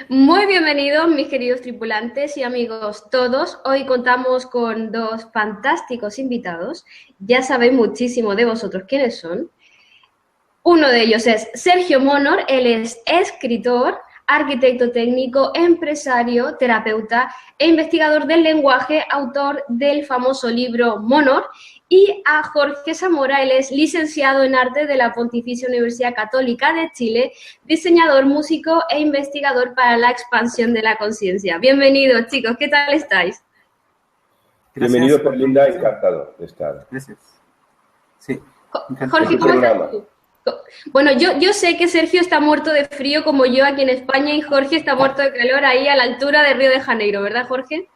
Muy bienvenidos, mis queridos tripulantes y amigos todos. Hoy contamos con dos fantásticos invitados. Ya sabéis muchísimo de vosotros quiénes son. Uno de ellos es Sergio Monor, él es escritor, arquitecto técnico, empresario, terapeuta e investigador del lenguaje, autor del famoso libro Monor, y a Jorge Zamora, él es licenciado en arte de la Pontificia Universidad Católica de Chile, diseñador, músico e investigador para la expansión de la conciencia. Bienvenidos, chicos, ¿qué tal estáis? Bienvenido, por Linda, encantado de estar. Gracias. Sí, Jorge, ¿cómo estás tú? Bueno, yo sé que Sergio está muerto de frío como yo aquí en España y Jorge está muerto de calor ahí a la altura de Río de Janeiro, ¿verdad, Jorge?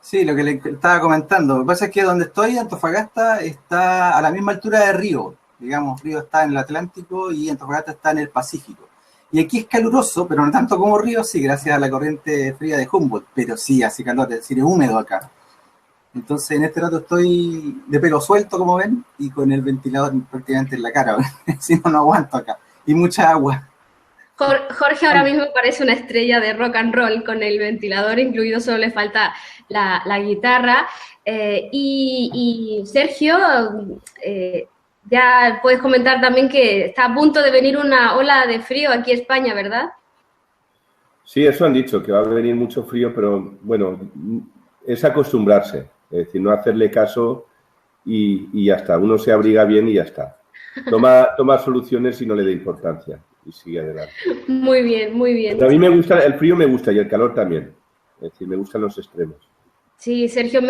Sí, lo que le estaba comentando. Lo que pasa es que donde estoy, Antofagasta, está a la misma altura de Río. Digamos, Río está en el Atlántico y Antofagasta está en el Pacífico. Y aquí es caluroso, pero no tanto como Río, sí, gracias a la corriente fría de Humboldt. Pero sí, hace calor, es decir, es húmedo acá. Entonces, en este rato estoy de pelo suelto, como ven, y con el ventilador prácticamente en la cara. Si no, no aguanto acá. Y mucha agua. Jorge ahora mismo parece una estrella de rock and roll con el ventilador incluido, solo le falta la guitarra. Y Sergio, ya puedes comentar también que está a punto de venir una ola de frío aquí a España, ¿verdad? Sí, eso han dicho, que va a venir mucho frío, pero bueno, es acostumbrarse, es decir, no hacerle caso y ya está. Uno se abriga bien y ya está. Toma soluciones y no le dé importancia y sigue adelante. Muy bien, muy bien. Pero a mí me gusta, el frío me gusta y el calor también. Es decir, me gustan los extremos. Sí, Sergio,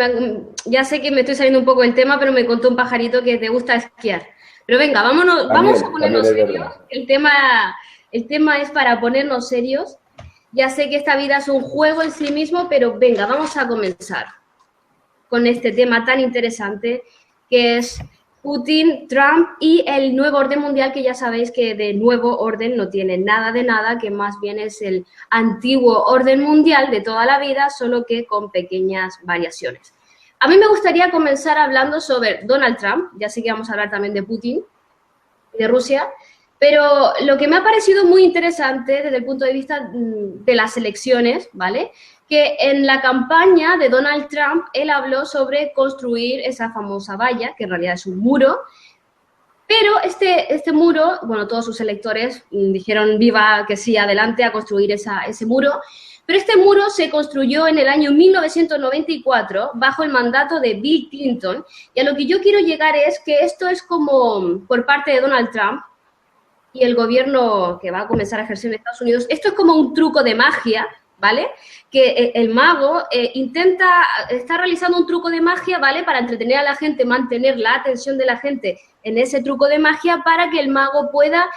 ya sé que me estoy saliendo un poco del tema, pero me contó un pajarito que te gusta esquiar. Pero venga, vamos a ponernos serios. El tema es para ponernos serios. Ya sé que esta vida es un juego en sí mismo, pero venga, vamos a comenzar con este tema tan interesante que es Putin, Trump y el nuevo orden mundial, que ya sabéis que de nuevo orden no tiene nada de nada, que más bien es el antiguo orden mundial de toda la vida, solo que con pequeñas variaciones. A mí me gustaría comenzar hablando sobre Donald Trump, ya sé que vamos a hablar también de Putin y de Rusia, pero lo que me ha parecido muy interesante desde el punto de vista de las elecciones, ¿vale? Que en la campaña de Donald Trump, él habló sobre construir esa famosa valla, que en realidad es un muro, pero este muro, bueno, todos sus electores dijeron viva, que sí, adelante a construir ese muro, pero este muro se construyó en el año 1994 bajo el mandato de Bill Clinton, y a lo que yo quiero llegar es que esto es como por parte de Donald Trump y el gobierno que va a comenzar a ejercer en Estados Unidos, esto es como un truco de magia, ¿vale? Que el mago está realizando un truco de magia, ¿vale? Para entretener a la gente, mantener la atención de la gente en ese truco de magia para que el mago pueda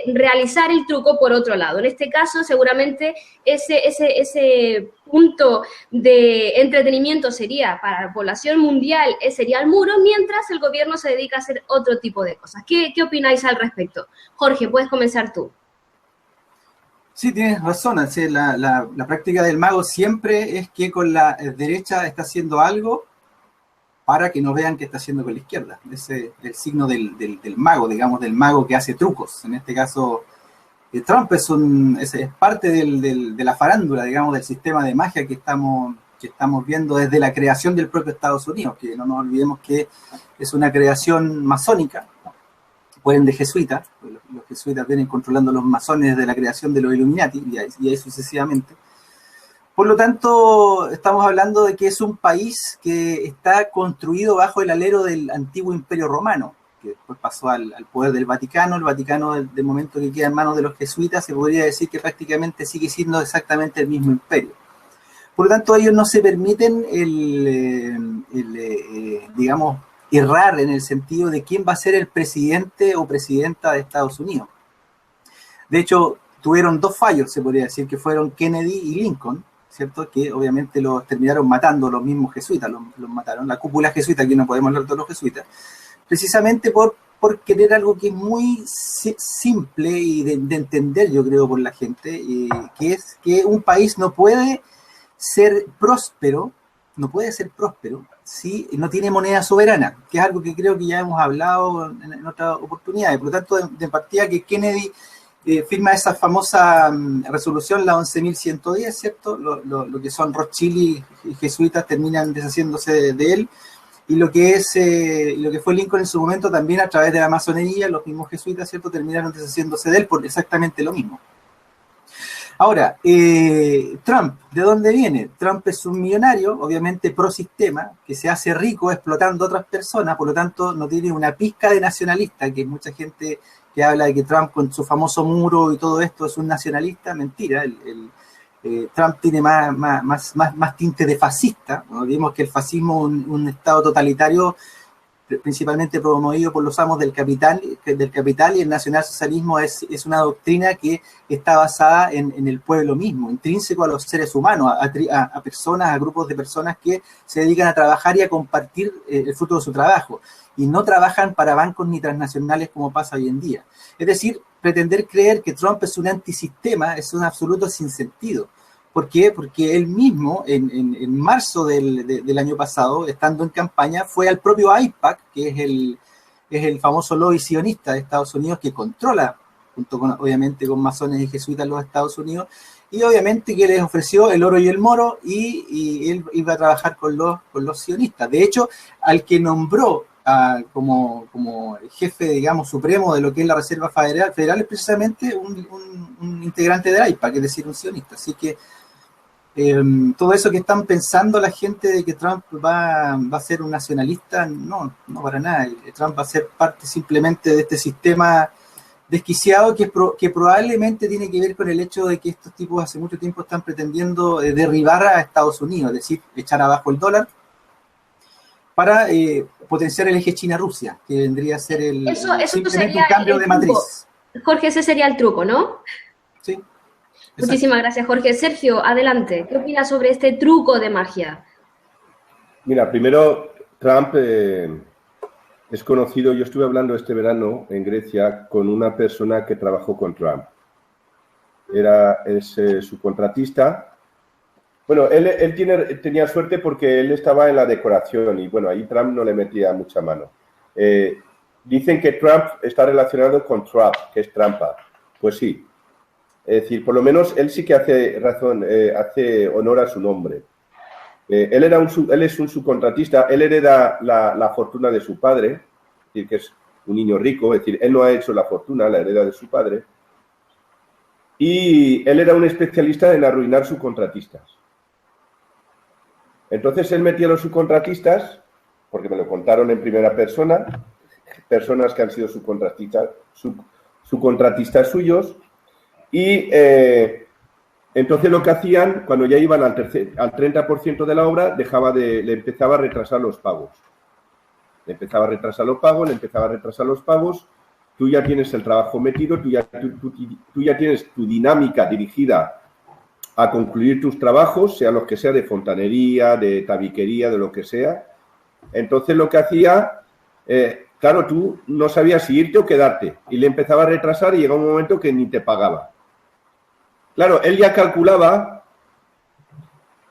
realizar el truco por otro lado. En este caso, seguramente ese punto de entretenimiento sería para la población mundial, sería el muro, mientras el gobierno se dedica a hacer otro tipo de cosas. ¿Qué opináis al respecto? Jorge, puedes comenzar tú. Sí, tienes razón. La práctica del mago siempre es que con la derecha está haciendo algo para que no vean que está haciendo con la izquierda. Ese es el signo del mago, digamos, del mago que hace trucos. En este caso, Trump es parte de la farándula, digamos, del sistema de magia que estamos viendo desde la creación del propio Estados Unidos, que no nos olvidemos que es una creación masónica, por ende jesuita. Los jesuitas vienen controlando a los masones desde la creación de los Illuminati y ahí sucesivamente. Por lo tanto, estamos hablando de que es un país que está construido bajo el alero del antiguo Imperio Romano, que después pasó al poder del Vaticano. El Vaticano, del momento que queda en manos de los jesuitas, se podría decir que prácticamente sigue siendo exactamente el mismo imperio. Por lo tanto, ellos no se permiten digamos, errar en el sentido de quién va a ser el presidente o presidenta de Estados Unidos. De hecho, tuvieron dos fallos, se podría decir, que fueron Kennedy y Lincoln, ¿cierto? Que obviamente los terminaron matando los mismos jesuitas, los mataron, la cúpula jesuita, aquí no podemos hablar de los jesuitas, precisamente por querer algo que es muy simple y de entender, yo creo, por la gente, que es que un país no puede ser próspero si no tiene moneda soberana, que es algo que creo que ya hemos hablado en otras oportunidades. Por lo tanto, de partida que Kennedy firma esa famosa resolución, la 11.110, ¿cierto? Lo que son Rothschild y jesuitas terminan deshaciéndose de él, y lo que fue Lincoln en su momento también a través de la masonería, los mismos jesuitas, ¿cierto? Terminaron deshaciéndose de él por exactamente lo mismo. Ahora, Trump, ¿de dónde viene? Trump es un millonario, obviamente pro sistema, que se hace rico explotando a otras personas, por lo tanto no tiene una pizca de nacionalista, que mucha gente que habla de que Trump con su famoso muro y todo esto es un nacionalista, mentira. Trump tiene más tinte de fascista, ¿no? Vimos que el fascismo es un estado totalitario principalmente promovido por los amos del capital, y el nacionalsocialismo es una doctrina que está basada en el pueblo mismo, intrínseco a los seres humanos, a personas, a grupos de personas que se dedican a trabajar y a compartir el fruto de su trabajo, y no trabajan para bancos ni transnacionales como pasa hoy en día. Es decir, pretender creer que Trump es un antisistema es un absoluto sinsentido. ¿Por qué? Porque él mismo, en marzo del año pasado, estando en campaña, fue al propio AIPAC, que es el famoso lobby sionista de Estados Unidos, que controla, junto con, obviamente, con masones y jesuitas los Estados Unidos, y obviamente que les ofreció el oro y el moro, y él iba a trabajar con los sionistas. De hecho, al que nombró como jefe, digamos, supremo de lo que es la Reserva Federal es precisamente un integrante del AIPAC, es decir, un sionista. Así que todo eso que están pensando la gente de que Trump va a ser un nacionalista, no para nada. Trump va a ser parte simplemente de este sistema desquiciado que probablemente tiene que ver con el hecho de que estos tipos hace mucho tiempo están pretendiendo derribar a Estados Unidos, es decir, echar abajo el dólar para potenciar el eje China-Rusia, que vendría a ser simplemente un cambio de matriz. Jorge, ese sería el truco, ¿no? Sí. Muchísimas gracias, Jorge. Sergio, adelante. ¿Qué opinas sobre este truco de magia? Mira, primero, Trump es conocido. Yo estuve hablando este verano en Grecia con una persona que trabajó con Trump. Es su contratista. Bueno, él tenía suerte porque él estaba en la decoración y, bueno, ahí Trump no le metía mucha mano. Dicen que Trump está relacionado con Trump, que es trampa. Pues sí. Es decir, por lo menos él sí que hace honor a su nombre. Él es un subcontratista, él hereda la fortuna de su padre, es decir, que es un niño rico, es decir, él no ha hecho la fortuna, la hereda de su padre. Y él era un especialista en arruinar subcontratistas. Entonces él metía a los subcontratistas, porque me lo contaron en primera persona, personas que han sido subcontratistas suyos. Y entonces lo que hacían, cuando ya iban al 30% de la obra, le empezaba a retrasar los pagos. Le empezaba a retrasar los pagos, tú ya tienes el trabajo metido, tú ya tienes tu dinámica dirigida a concluir tus trabajos, sea los que sea, de fontanería, de tabiquería, de lo que sea. Entonces lo que hacía, claro, tú no sabías si irte o quedarte, y le empezaba a retrasar y llegaba un momento que ni te pagaba. Claro, él ya calculaba,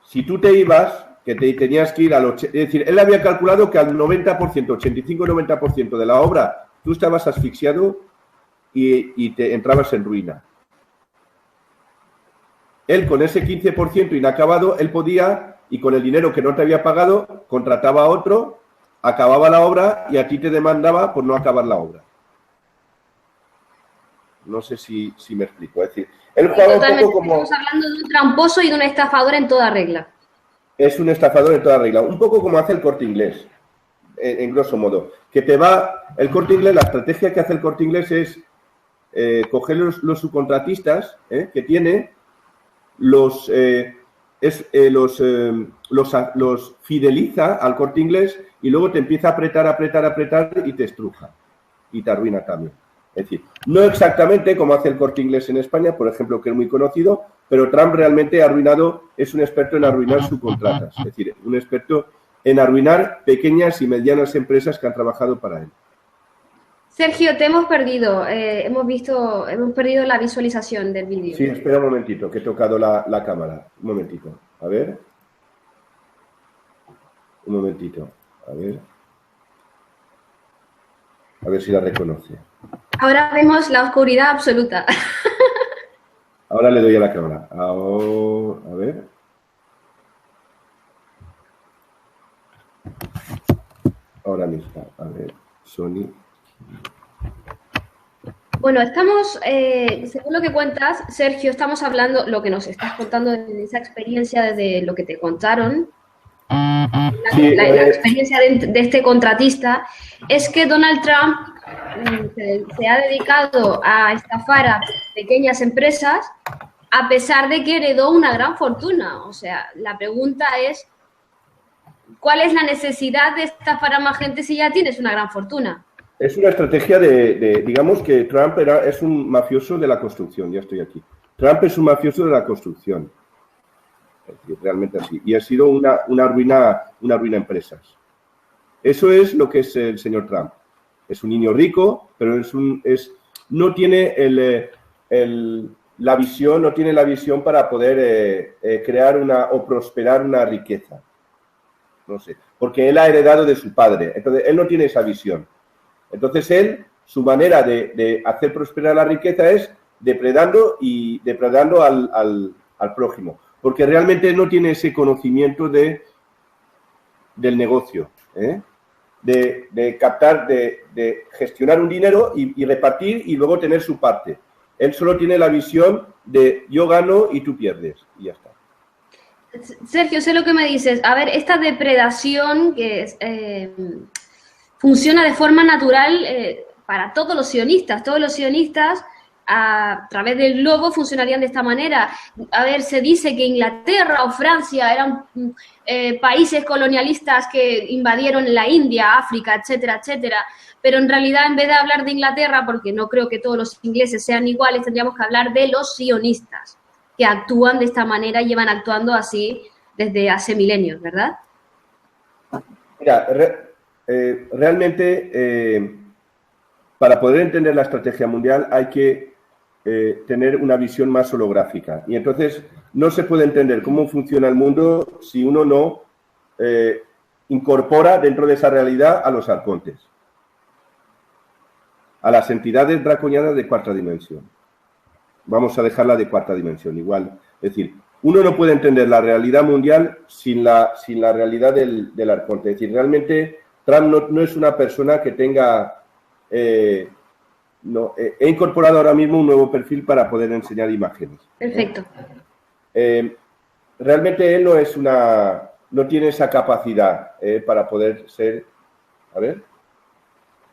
si tú te ibas, que te tenías que ir es decir, él había calculado que al 90%, 85-90% de la obra, tú estabas asfixiado y te entrabas en ruina. Él con ese 15% inacabado, él podía, y con el dinero que no te había pagado, contrataba a otro, acababa la obra y a ti te demandaba por no acabar la obra. No sé si me explico. Es decir, él jugaba un poco como... Estamos hablando de un tramposo y de un estafador en toda regla. Es un estafador en toda regla. Un poco como hace el Corte Inglés, en grosso modo. El Corte Inglés, la estrategia que hace el Corte Inglés es coger los subcontratistas que tiene, los fideliza al Corte Inglés y luego te empieza a apretar y te estruja. Y te arruina también. Es decir, no exactamente como hace el Corte Inglés en España, por ejemplo, que es muy conocido, pero Trump realmente es un experto en arruinar subcontratas. Es decir, un experto en arruinar pequeñas y medianas empresas que han trabajado para él. Sergio, te hemos perdido. Hemos perdido la visualización del vídeo. Sí, espera un momentito, que he tocado la cámara. Un momentito. A ver. Un momentito. A ver si la reconoce. Ahora vemos la oscuridad absoluta. Ahora le doy a la cámara. Ahora, a ver. Ahora mismo. A ver, Sony. Bueno, estamos, según lo que cuentas, Sergio, estamos hablando, lo que nos estás contando de esa experiencia, desde lo que te contaron, la experiencia de este contratista, es que Donald Trump se ha dedicado a estafar a pequeñas empresas a pesar de que heredó una gran fortuna. O sea, la pregunta es, ¿cuál es la necesidad de estafar a más gente si ya tienes una gran fortuna? Es una estrategia digamos que Trump es un mafioso de la construcción, ya estoy aquí. Trump es un mafioso de la construcción, realmente así, y ha sido una ruina empresas. Eso es lo que es el señor Trump. Es un niño rico, pero no tiene la visión para poder crear o prosperar una riqueza. No sé, porque él ha heredado de su padre, entonces él no tiene esa visión. Entonces su manera de hacer prosperar la riqueza es depredando al prójimo, porque realmente no tiene ese conocimiento del negocio, de captar, de gestionar un dinero y repartir y luego tener su parte. Él solo tiene la visión de yo gano y tú pierdes y ya está. Sergio, sé lo que me dices. A ver, esta depredación que funciona de forma natural para todos los sionistas. Todos los sionistas a través del globo funcionarían de esta manera. A ver, se dice que Inglaterra o Francia eran países colonialistas que invadieron la India, África, etcétera, etcétera. Pero en realidad, en vez de hablar de Inglaterra, porque no creo que todos los ingleses sean iguales, tendríamos que hablar de los sionistas, que actúan de esta manera y llevan actuando así desde hace milenios, ¿verdad? Mira, realmente, para poder entender la estrategia mundial hay que tener una visión más holográfica. Y entonces no se puede entender cómo funciona el mundo si uno no incorpora dentro de esa realidad a los arcontes, a las entidades draconianas de cuarta dimensión. Vamos a dejarla de cuarta dimensión, igual. Es decir, uno no puede entender la realidad mundial sin la realidad del arconte. Es decir, realmente Trump no es una persona que tenga... he incorporado ahora mismo un nuevo perfil para poder enseñar imágenes. Perfecto. Realmente él no tiene esa capacidad para poder ser... A ver.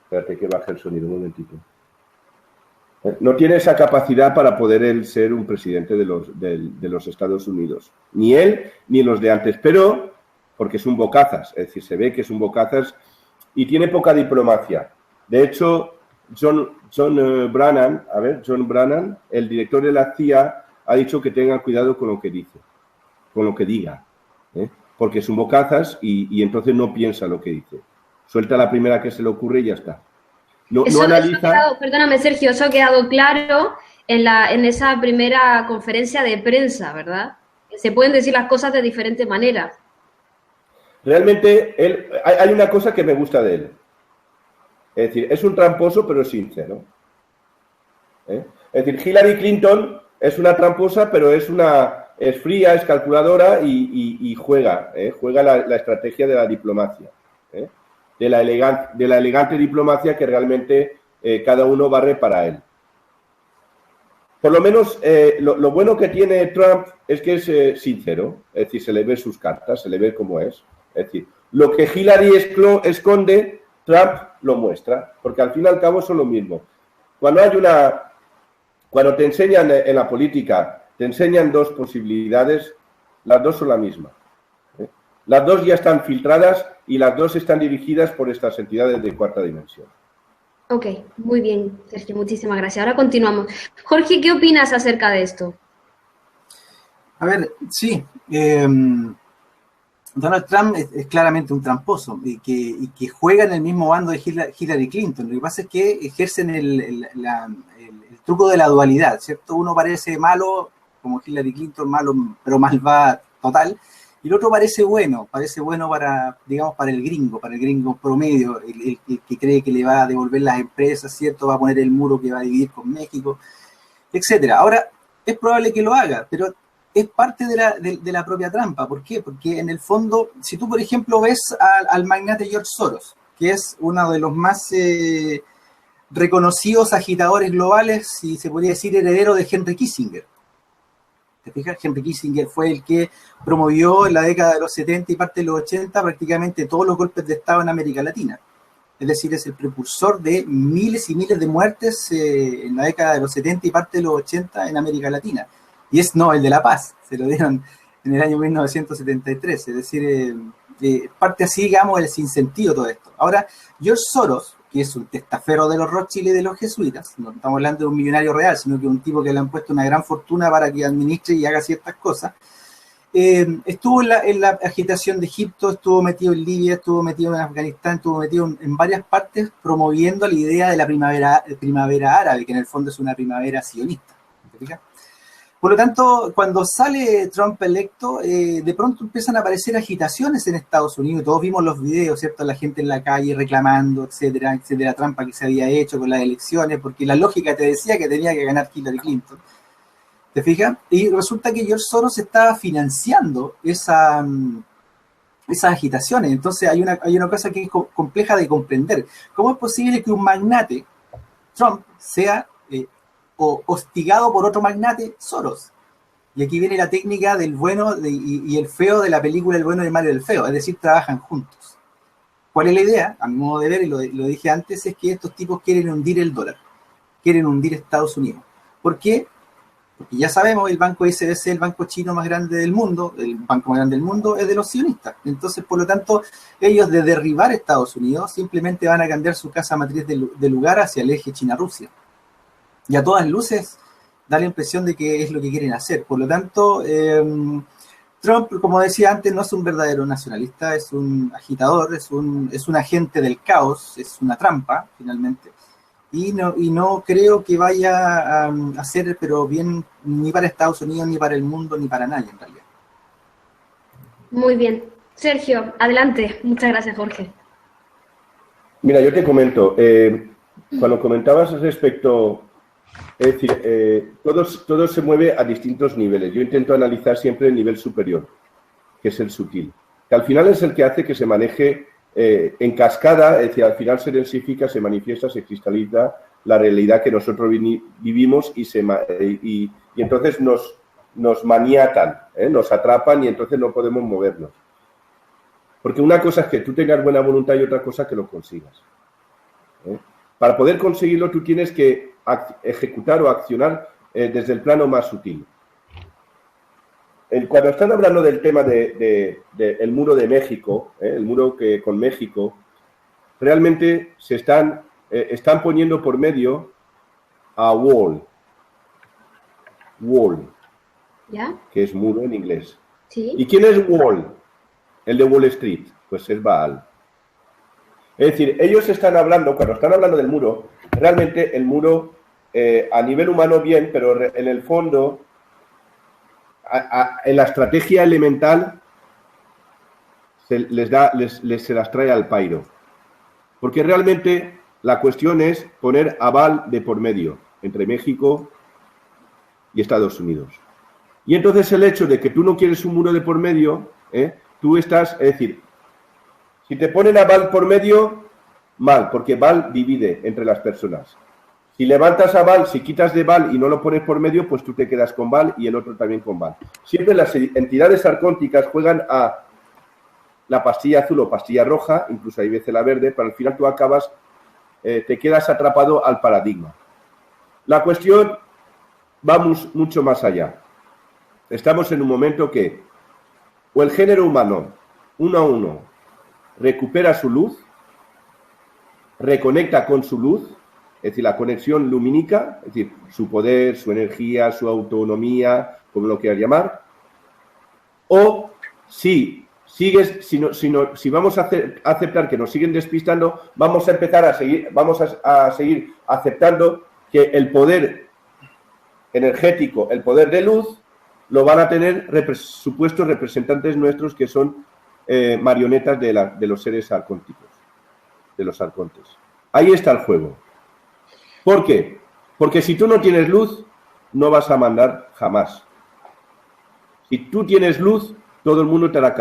Espérate que baje el sonido un momentito. No tiene esa capacidad para poder él ser un presidente de los Estados Unidos. Ni él, ni los de antes. Pero, porque es un bocazas. Es decir, se ve que es un bocazas y tiene poca diplomacia. De hecho, John Brennan, el director de la CIA, ha dicho que tengan cuidado con lo que dice, con lo que diga. Porque es un bocazas y entonces no piensa lo que dice. Suelta la primera que se le ocurre y ya está. No analiza... Perdóname, Sergio, eso ha quedado claro en esa primera conferencia de prensa, ¿verdad? Se pueden decir las cosas de diferente manera. Realmente, hay una cosa que me gusta de él. Es decir, es un tramposo, pero es sincero. Es decir, Hillary Clinton es una tramposa, pero es fría, es calculadora y juega la estrategia de la diplomacia. De la elegante diplomacia que realmente cada uno barre para él. Por lo menos lo bueno que tiene Trump es que es sincero, es decir, se le ve sus cartas, se le ve cómo es. Es decir, lo que Hillary esconde, Trump lo muestra, porque al fin y al cabo son lo mismo. Cuando te enseñan en la política, te enseñan dos posibilidades, las dos son la misma. Las dos ya están filtradas y las dos están dirigidas por estas entidades de cuarta dimensión. Ok, muy bien, Sergio, muchísimas gracias. Ahora continuamos. Jorge, ¿qué opinas acerca de esto? A ver, sí, Donald Trump es claramente un tramposo y que juega en el mismo bando de Hillary Clinton. Lo que pasa es que ejercen el truco de la dualidad, ¿cierto? Uno parece malo, como Hillary Clinton, malo, pero malvada total, Y el otro parece bueno para, digamos, para el gringo promedio, el que cree que le va a devolver las empresas, ¿cierto? Va a poner el muro que va a dividir con México, etcétera. Ahora, es probable que lo haga, pero es parte de la propia trampa. ¿Por qué? Porque en el fondo, si tú, por ejemplo, ves al magnate George Soros, que es uno de los más reconocidos agitadores globales, si se podría decir heredero de Henry Kissinger. ¿Te fijas? Henry Kissinger fue el que promovió en la década de los 70 y parte de los 80 prácticamente todos los golpes de Estado en América Latina. Es decir, es el precursor de miles y miles de muertes en la década de los 70 y parte de los 80 en América Latina. Y es Nobel de la Paz, se lo dieron en el año 1973. Es decir, parte así, digamos, el sinsentido todo esto. Ahora, George Soros, que es un testaferro de los Rothschild y de los jesuitas, no estamos hablando de un millonario real, sino que un tipo que le han puesto una gran fortuna para que administre y haga ciertas cosas, estuvo en la agitación de Egipto, estuvo metido en Libia, estuvo metido en Afganistán, estuvo metido en varias partes promoviendo la idea de la primavera árabe, que en el fondo es una primavera sionista. ¿Te fijas? Por lo tanto, cuando sale Trump electo, de pronto empiezan a aparecer agitaciones en Estados Unidos. Todos vimos los videos, ¿cierto? La gente en la calle reclamando, etcétera, etcétera, trampa que se había hecho con las elecciones, porque la lógica te decía que tenía que ganar Hillary Clinton. ¿Te fijas? Y resulta que George Soros estaba financiando esas agitaciones. Entonces hay una cosa que es compleja de comprender. ¿Cómo es posible que un magnate, Trump, sea hostigado por otro magnate, Soros? Y aquí viene la técnica del bueno y el feo de la película El bueno, el malo y el feo, es decir, trabajan juntos. ¿Cuál es la idea? A mi modo de ver, y lo dije antes, es que estos tipos quieren hundir el dólar, quieren hundir Estados Unidos. ¿Por qué? Porque ya sabemos, el banco SBC, el banco chino más grande del mundo, el banco más grande del mundo es de los sionistas. Entonces, por lo tanto, ellos de derribar Estados Unidos simplemente van a cambiar su casa matriz de lugar hacia el eje China-Rusia. Y a todas luces da la impresión de que es lo que quieren hacer. Por lo tanto, Trump, como decía antes, no es un verdadero nacionalista, es un agitador, es un agente del caos, es una trampa, finalmente. Y no creo que vaya a hacer, pero bien, ni para Estados Unidos, ni para el mundo, ni para nadie, en realidad. Muy bien. Sergio, adelante. Muchas gracias, Jorge. Mira, yo te comento, cuando comentabas respecto... Es decir, todo se mueve a distintos niveles. Yo intento analizar siempre el nivel superior, que es el sutil, que al final es el que hace que se maneje en cascada, es decir, al final se densifica, se manifiesta, se cristaliza la realidad que nosotros vivimos y entonces nos maniatan, nos atrapan y entonces no podemos movernos. Porque una cosa es que tú tengas buena voluntad y otra cosa que lo consigas. Para poder conseguirlo tú tienes que ejecutar o accionar desde el plano más sutil. Cuando están hablando del tema del muro de México, el muro con México, realmente se están poniendo por medio a wall, ¿Ya? Que es muro en inglés. ¿Sí? ¿Y quién es Wall? El de Wall Street, pues es Baal. Es decir, ellos cuando están hablando del muro, realmente el muro a nivel humano bien, pero en el fondo, en la estrategia elemental, se las trae al pairo. Porque realmente la cuestión es poner a Baal de por medio, entre México y Estados Unidos. Y entonces el hecho de que tú no quieres un muro de por medio, tú estás, es decir, si te ponen a Baal por medio, mal, porque Baal divide entre las personas. Si levantas a Baal, si quitas de Baal y no lo pones por medio, pues tú te quedas con Baal y el otro también con Baal. Siempre las entidades arcónticas juegan a la pastilla azul o pastilla roja, incluso hay veces la verde, pero al final tú acabas, te quedas atrapado al paradigma. La cuestión va mucho más allá. Estamos en un momento que o el género humano, uno a uno, recupera su luz, reconecta con su luz, es decir, la conexión lumínica, es decir, su poder, su energía, su autonomía, como lo quieras llamar, o si vamos a aceptar que nos siguen despistando, vamos a seguir aceptando que el poder energético, el poder de luz, lo van a tener supuestos representantes nuestros que son marionetas de los seres arcónticos, de los arcontes. Ahí está el juego. ¿Por qué? Porque si tú no tienes luz, no vas a mandar jamás. Si tú tienes luz, todo el mundo te hará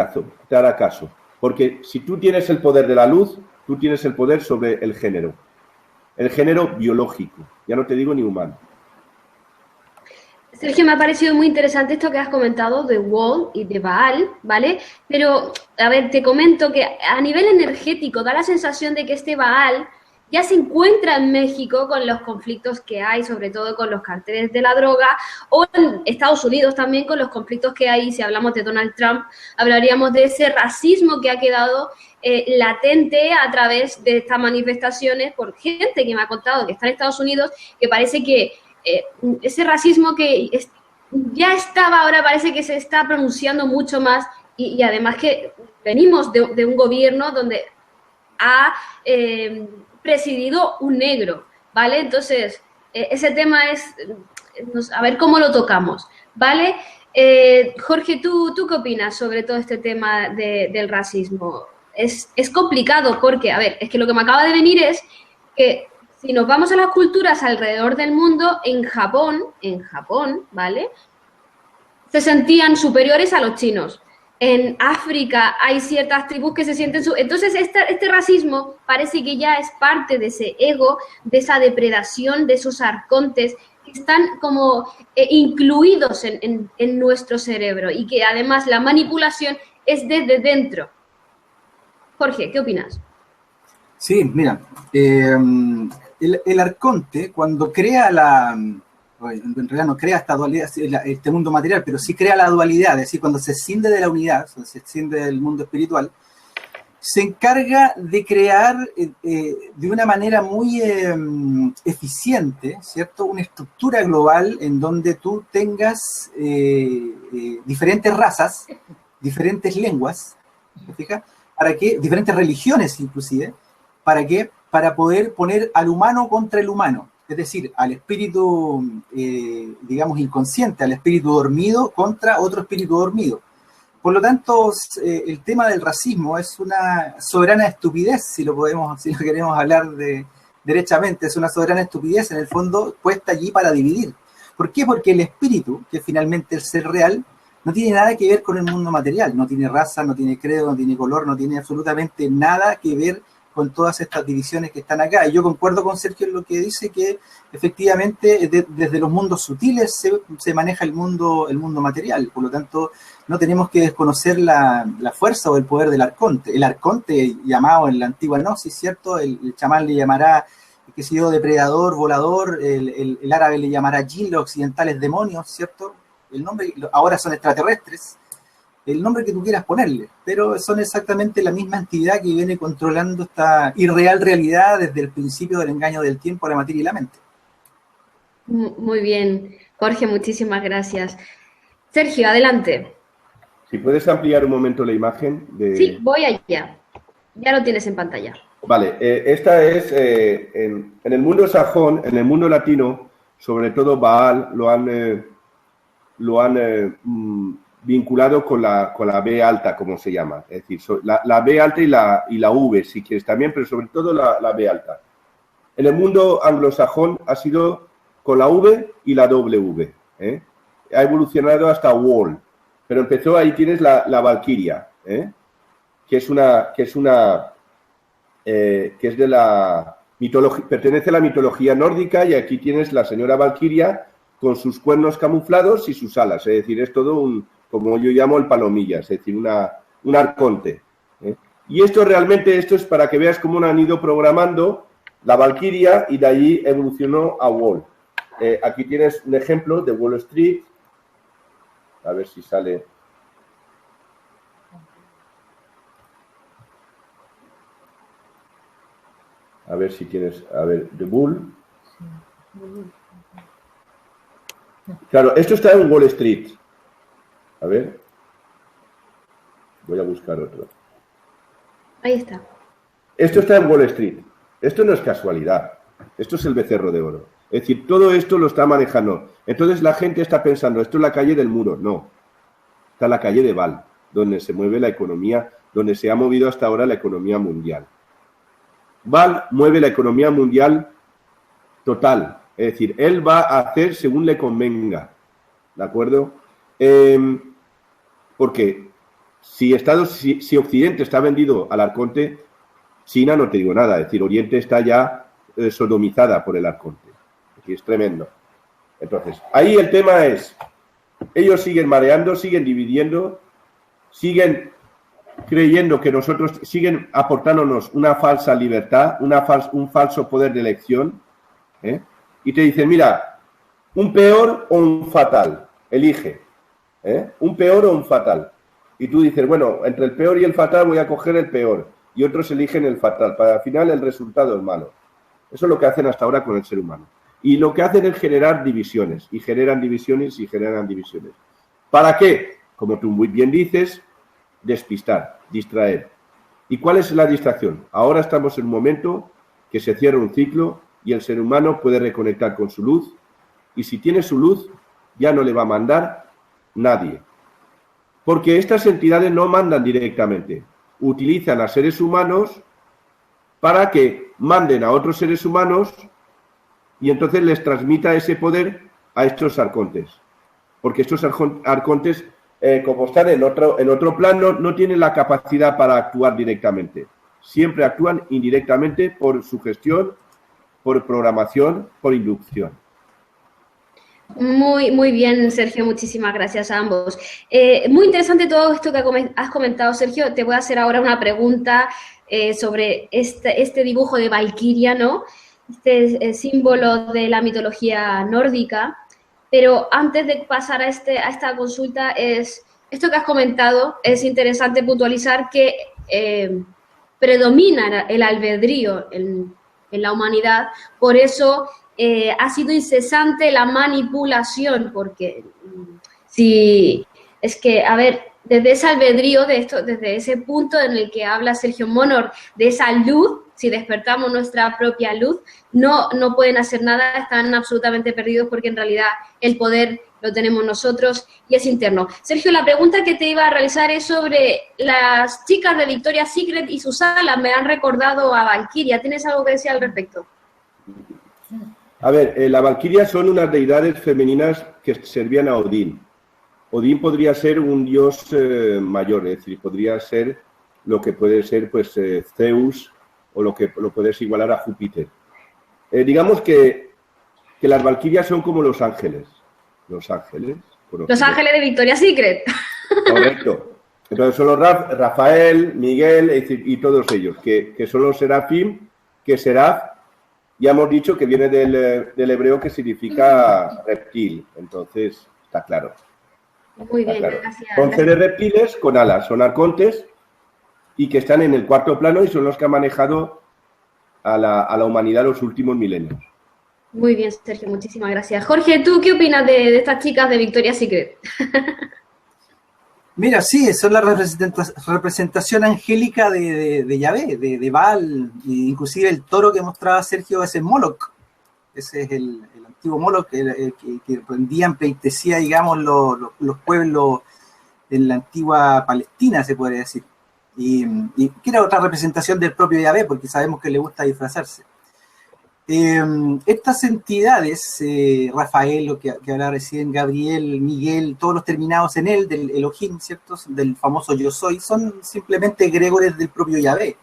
caso. Porque si tú tienes el poder de la luz, tú tienes el poder sobre el género biológico, ya no te digo ni humano. Sergio, me ha parecido muy interesante esto que has comentado de Wall y de Baal, ¿vale? Pero, a ver, te comento que a nivel energético da la sensación de que este Baal ya se encuentra en México con los conflictos que hay, sobre todo con los carteles de la droga, o en Estados Unidos también con los conflictos que hay. Si hablamos de Donald Trump, hablaríamos de ese racismo que ha quedado latente a través de estas manifestaciones por gente que me ha contado que está en Estados Unidos, que parece que ese racismo que ya estaba, ahora parece que se está pronunciando mucho más, y además que venimos de un gobierno donde ha presidido un negro, ¿vale? Entonces, ese tema es, a ver cómo lo tocamos, ¿vale? Jorge, ¿tú qué opinas sobre todo este tema del racismo? Es complicado porque, a ver, es que lo que me acaba de venir es que si nos vamos a las culturas alrededor del mundo, en Japón, ¿vale? Se sentían superiores a los chinos. En África hay ciertas tribus que se sienten... Entonces, este racismo parece que ya es parte de ese ego, de esa depredación, de esos arcontes que están como incluidos en nuestro cerebro y que además la manipulación es desde dentro. Jorge, ¿qué opinas? Sí, mira, el arconte, cuando crea en realidad no crea esta dualidad, este mundo material, pero sí crea la dualidad, es decir, cuando se escinde de la unidad, se escinde del mundo espiritual, se encarga de crear de una manera muy eficiente, ¿cierto?, una estructura global en donde tú tengas diferentes razas, diferentes lenguas, ¿te fijas? Diferentes religiones inclusive, ¿para qué? Para poder poner al humano contra el humano. Es decir, al espíritu, digamos, inconsciente, al espíritu dormido contra otro espíritu dormido. Por lo tanto, el tema del racismo es una soberana estupidez, si lo queremos hablar derechamente, es una soberana estupidez, en el fondo, puesta allí para dividir. ¿Por qué? Porque el espíritu, que es finalmente el ser real, no tiene nada que ver con el mundo material, no tiene raza, no tiene credo, no tiene color, no tiene absolutamente nada que ver con todas estas divisiones que están acá. Y yo concuerdo con Sergio en lo que dice, que efectivamente desde los mundos sutiles se maneja el mundo material. Por lo tanto, no tenemos que desconocer la fuerza o el poder del arconte. El arconte, llamado en la antigua gnosis, ¿cierto? El chamán le llamará, qué sé yo, depredador, volador, el árabe le llamará jinn, los occidentales demonios, ¿cierto? El nombre, ahora son extraterrestres, el nombre que tú quieras ponerle, pero son exactamente la misma entidad que viene controlando esta irreal realidad desde el principio del engaño del tiempo, la materia y la mente. Muy bien, Jorge, muchísimas gracias. Sergio, adelante. Si puedes ampliar un momento la imagen. Sí, voy allá. Ya lo tienes en pantalla. Vale, esta es, en el mundo sajón, en el mundo latino, sobre todo Baal, lo han vinculado con la B alta, como se llama. Es decir, la B alta y la V, si quieres también, pero sobre todo la B alta. En el mundo anglosajón ha sido con la V y la W. Ha evolucionado hasta Wall, pero empezó, ahí tienes la Valquiria, que es de la mitología, pertenece a la mitología nórdica, y aquí tienes la señora Valquiria con sus cuernos camuflados y sus alas. Es decir, es todo como yo llamo el palomilla, es decir, un arconte. Y esto es para que veas cómo han ido programando la Valquiria, y de allí evolucionó a Wall. Aquí tienes un ejemplo de Wall Street. A ver si sale. A ver si tienes, The Bull. Claro, esto está en Wall Street. A ver. Voy a buscar otro. Ahí está. Esto está en Wall Street. Esto no es casualidad. Esto es el becerro de oro. Es decir, todo esto lo está manejando. Entonces la gente está pensando, esto es la calle del muro. No, está la calle de Baal, donde se mueve la economía, donde se ha movido hasta ahora la economía mundial. Baal mueve la economía mundial total. Es decir, él va a hacer según le convenga. ¿De acuerdo? Porque si Occidente está vendido al arconte, China no te digo nada. Es decir, Oriente está ya sodomizada por el arconte. Es decir, es tremendo. Entonces, ahí el tema es, ellos siguen mareando, siguen dividiendo, siguen creyendo que nosotros, siguen aportándonos una falsa libertad, un falso poder de elección, y te dicen, mira, un peor o un fatal, elige, un peor o un fatal. Y tú dices, bueno, entre el peor y el fatal voy a coger el peor, y otros eligen el fatal, para al final el resultado es malo. Eso es lo que hacen hasta ahora con el ser humano. Y lo que hacen es generar divisiones, y generan divisiones, y generan divisiones. ¿Para qué? Como tú muy bien dices, despistar, distraer. ¿Y cuál es la distracción? Ahora estamos en un momento que se cierra un ciclo y el ser humano puede reconectar con su luz, y si tiene su luz ya no le va a mandar nadie. Porque estas entidades no mandan directamente, utilizan a seres humanos para que manden a otros seres humanos y entonces les transmita ese poder a estos arcontes. Porque estos arcontes, como están en otro plano, no tienen la capacidad para actuar directamente. Siempre actúan indirectamente por sugestión, por programación, por inducción. Muy bien, Sergio, muchísimas gracias a ambos. Muy interesante todo esto que has comentado, Sergio. Te voy a hacer ahora una pregunta sobre este dibujo de Valquiria, ¿no? Este símbolo de la mitología nórdica. Pero antes de pasar a esta consulta, esto que has comentado, es interesante puntualizar que predomina el albedrío en la humanidad, por eso ha sido incesante la manipulación, porque si es que, a ver, desde ese albedrío, desde ese punto en el que habla Sergio Monor, de esa luz, si despertamos nuestra propia luz, no pueden hacer nada, están absolutamente perdidos porque en realidad el poder lo tenemos nosotros y es interno. Sergio, la pregunta que te iba a realizar es sobre las chicas de Victoria's Secret y sus alas. Me han recordado a Valquiria. ¿Tienes algo que decir al respecto? A ver, las Valquirias son unas deidades femeninas que servían a Odín. Odín podría ser un dios mayor, es decir, podría ser lo que puede ser pues Zeus o lo que lo puedes igualar a Júpiter. Digamos que las Valquirias son como los ángeles. Los ángeles. Los ángeles de Victoria's Secret. Correcto. Entonces son los Rafael, Miguel y todos ellos, que son los serafim, que seraf, ya hemos dicho que viene del hebreo que significa reptil. Entonces, está claro. Muy bien, claro. Gracias. Son seres reptiles con alas, son arcontes y que están en el cuarto plano y son los que han manejado a la humanidad los últimos milenios. Muy bien, Sergio, muchísimas gracias. Jorge, ¿tú qué opinas de estas chicas de Victoria's Secret? Mira, sí, son la representación angélica de Yahvé, de Baal, inclusive el toro que mostraba Sergio, ese es Moloch. Ese es el antiguo Moloch que rendían pleitesía, digamos, los pueblos en la antigua Palestina, se podría decir. Y que era otra representación del propio Yahvé, porque sabemos que le gusta disfrazarse. Estas entidades, Rafael, lo que hablaba recién, Gabriel, Miguel, todos los terminados en él, del Elohim, ¿cierto? Del famoso Yo Soy, son simplemente egregores del propio Yahvé.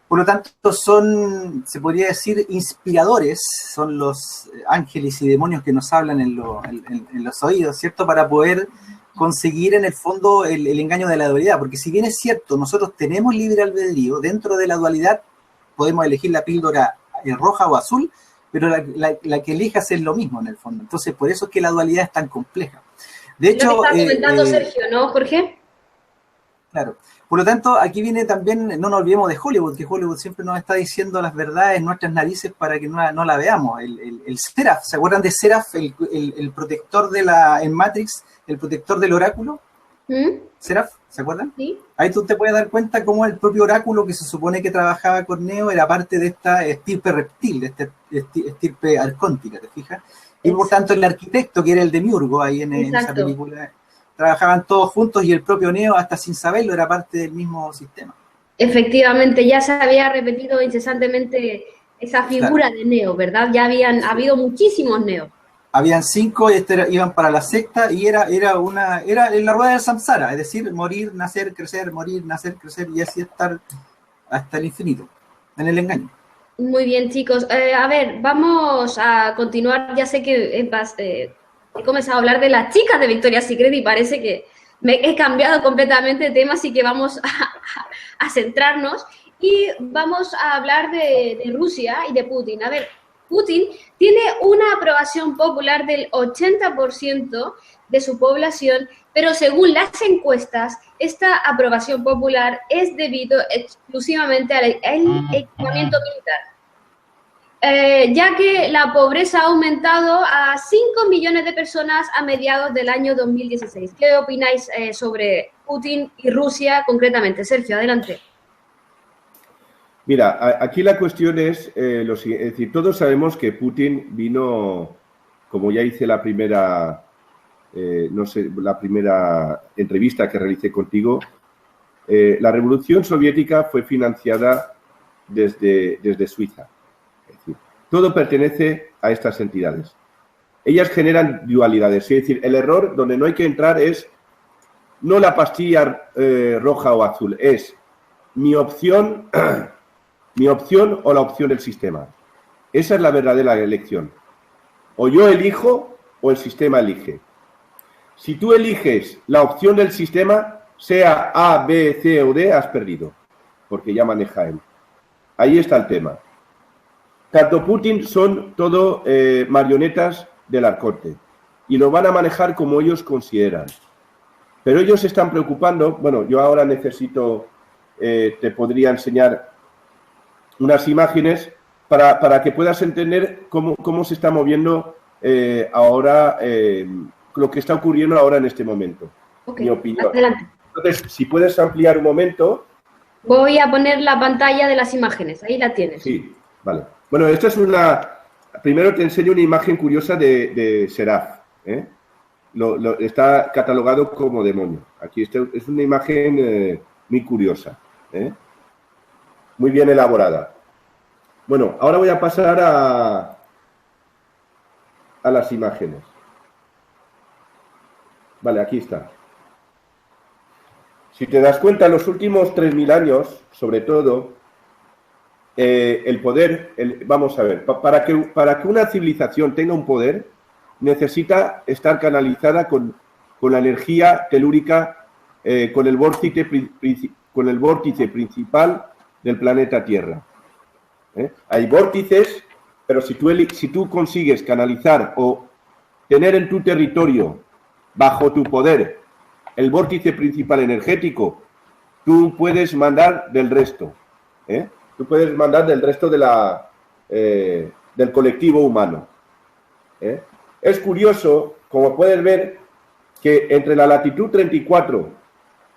Por lo tanto, son, se podría decir, inspiradores, son los ángeles y demonios que nos hablan en los oídos, ¿cierto? Para poder conseguir en el fondo el engaño de la dualidad, porque si bien es cierto, nosotros tenemos libre albedrío, dentro de la dualidad podemos elegir la píldora roja o azul, pero la que elijas es lo mismo en el fondo. Entonces, por eso es que la dualidad es tan compleja. De hecho, lo que está comentando Sergio, ¿no, Jorge? Claro. Por lo tanto, aquí viene también, no nos olvidemos de Hollywood, que Hollywood siempre nos está diciendo las verdades en nuestras narices para que no la veamos. El Seraph, ¿se acuerdan de Seraph, el protector en Matrix, el protector del oráculo? Seraph, ¿se acuerdan? Sí. Ahí tú te puedes dar cuenta cómo el propio oráculo que se supone que trabajaba con Neo era parte de esta estirpe reptil, de esta estirpe arcóntica, ¿te fijas? Y por tanto el arquitecto, que era el demiurgo ahí en esa película, trabajaban todos juntos y el propio Neo, hasta sin saberlo, era parte del mismo sistema. Efectivamente, ya se había repetido incesantemente esa figura de Neo, ¿verdad? Ya habían habido muchísimos Neos. Habían 5 y iban para la sexta y era en la rueda del samsara, es decir, morir, nacer, crecer, morir, nacer, crecer y así estar hasta el infinito, en el engaño. Muy bien, chicos. A ver, vamos a continuar. Ya sé que he comenzado a hablar de las chicas de Victoria's Secret y parece que me he cambiado completamente de tema, así que vamos a centrarnos y vamos a hablar de Rusia y de Putin. A ver, Putin tiene una aprobación popular del 80% de su población, pero según las encuestas, esta aprobación popular es debido exclusivamente al equipamiento militar. Ya que la pobreza ha aumentado a 5 millones de personas a mediados del año 2016. ¿Qué opináis sobre Putin y Rusia concretamente? Sergio, adelante. Mira, aquí la cuestión es lo siguiente, es decir, todos sabemos que Putin vino, como ya hice la primera, la primera entrevista que realicé contigo, la Revolución Soviética fue financiada desde Suiza. Es decir, todo pertenece a estas entidades. Ellas generan dualidades, es decir, el error donde no hay que entrar es no la pastilla roja o azul, es mi opción o la opción del sistema. Esa es la verdadera elección. O yo elijo o el sistema elige. Si tú eliges la opción del sistema, sea A, B, C o D, has perdido, porque ya maneja él. Ahí está el tema. Tanto Putin son todo marionetas del arconte y lo van a manejar como ellos consideran. Pero ellos se están preocupando. Bueno, yo ahora necesito, te podría enseñar unas imágenes para que puedas entender cómo se está moviendo ahora lo que está ocurriendo ahora en este momento. Okay, mi opinión. Adelante. Entonces, si puedes ampliar un momento. Voy a poner la pantalla de las imágenes, ahí la tienes. Sí, vale. Bueno, esta es primero te enseño una imagen curiosa de Seraph. Está catalogado como demonio. Aquí es una imagen muy curiosa. Muy bien elaborada. Bueno, ahora voy a pasar a las imágenes. Vale, aquí está. Si te das cuenta, en los últimos 3.000 años, sobre todo, el poder, vamos a ver, para que una civilización tenga un poder, necesita estar canalizada con la energía telúrica, con el vórtice principal del planeta Tierra. Hay vórtices, pero si tú consigues canalizar o tener en tu territorio, bajo tu poder, el vórtice principal energético, tú puedes mandar del resto. Tú puedes mandar del resto del colectivo humano. Es curioso, como puedes ver, que entre la latitud 34,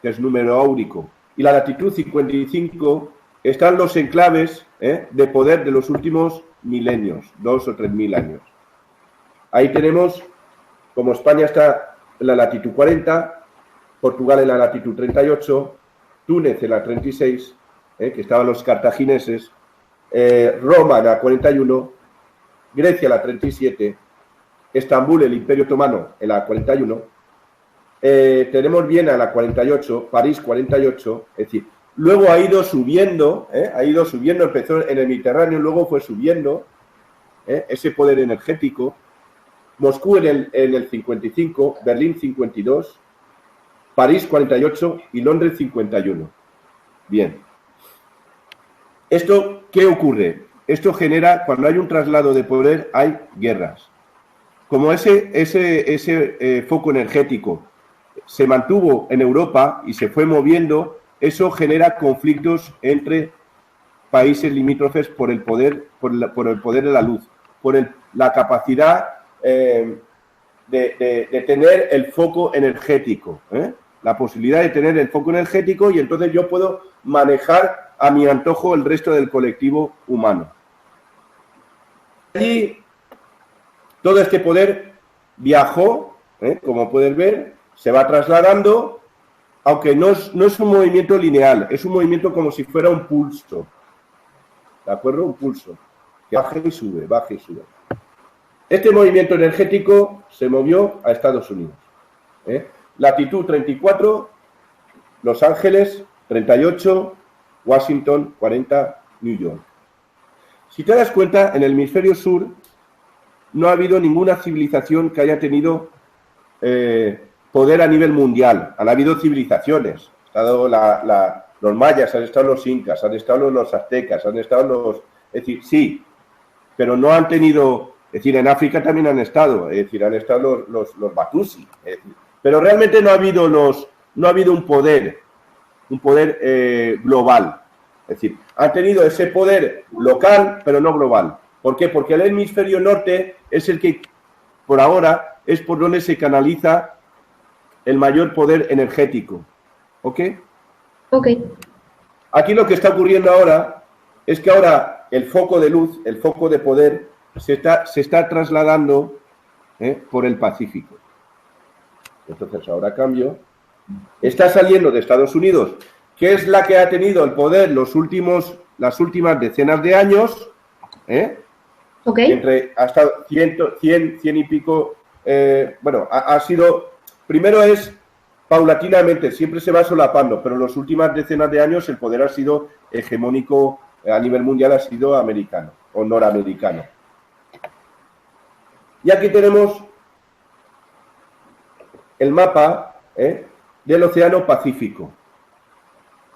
que es número áurico, y la latitud 55, están los enclaves de poder de los últimos milenios, 2 o 3.000 años. Ahí tenemos, como España está en la latitud 40, Portugal en la latitud 38, Túnez en la 36, que estaban los cartagineses, Roma en la 41, Grecia en la 37, Estambul, el Imperio Otomano, en la 41, tenemos Viena en la 48, París 48, es decir, luego ha ido subiendo, empezó en el Mediterráneo, luego fue subiendo ese poder energético, Moscú en el 55, Berlín 52, París 48 y Londres 51. Bien. ¿Esto qué ocurre? Esto genera, cuando hay un traslado de poder, hay guerras. Como ese foco energético se mantuvo en Europa y se fue moviendo, eso genera conflictos entre países limítrofes por el poder de la luz, por la capacidad de tener el foco energético. la posibilidad de tener el foco energético y entonces yo puedo manejar a mi antojo el resto del colectivo humano. Allí todo este poder viajó, como puedes ver, se va trasladando, aunque no es un movimiento lineal, es un movimiento como si fuera un pulso, ¿de acuerdo? Un pulso, que baja y sube, baja y sube. Este movimiento energético se movió a Estados Unidos. Latitud 34, Los Ángeles 38, Washington 40, New York. Si te das cuenta, en el hemisferio sur no ha habido ninguna civilización que haya tenido poder a nivel mundial. Han habido civilizaciones. Han estado los mayas, han estado los incas, han estado los aztecas, han estado los... Es decir, sí, pero no han tenido... Es decir, en África también han estado. Es decir, han estado los batusi. Es decir, pero realmente no ha habido un poder global. Es decir, han tenido ese poder local, pero no global. ¿Por qué? Porque el hemisferio norte es el que, por ahora, es por donde se canaliza el mayor poder energético. ¿Ok? Ok. Aquí lo que está ocurriendo ahora es que ahora el foco de luz, el foco de poder, se está trasladando por el Pacífico. Entonces, ahora cambio. Está saliendo de Estados Unidos, que es la que ha tenido el poder las últimas decenas de años, Okay. Entre hasta 100 y pico, bueno, ha sido, primero es paulatinamente, siempre se va solapando, pero en las últimas decenas de años el poder ha sido hegemónico a nivel mundial, ha sido americano o noramericano. Y aquí tenemos el mapa del Océano Pacífico.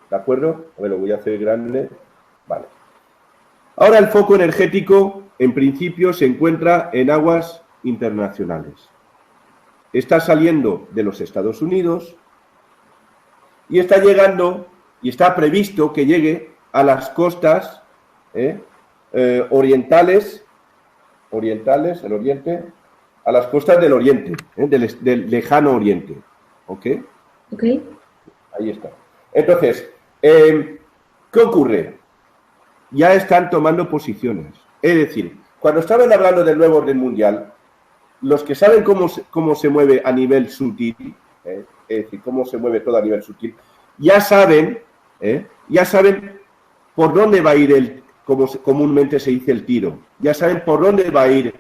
¿De acuerdo? A ver, lo voy a hacer grande. Vale. Ahora el foco energético, en principio, se encuentra en aguas internacionales. Está saliendo de los Estados Unidos y está llegando, y está previsto que llegue a las costas orientales, el oriente, a las costas del oriente, del lejano oriente. ¿Ok? Ok. Ahí está. Entonces, ¿qué ocurre? Ya están tomando posiciones. Es decir, cuando estaban hablando del nuevo orden mundial, los que saben cómo se mueve a nivel sutil, es decir, cómo se mueve todo a nivel sutil, ya saben por dónde va a ir como comúnmente se dice, el tiro. Ya saben por dónde va a ir,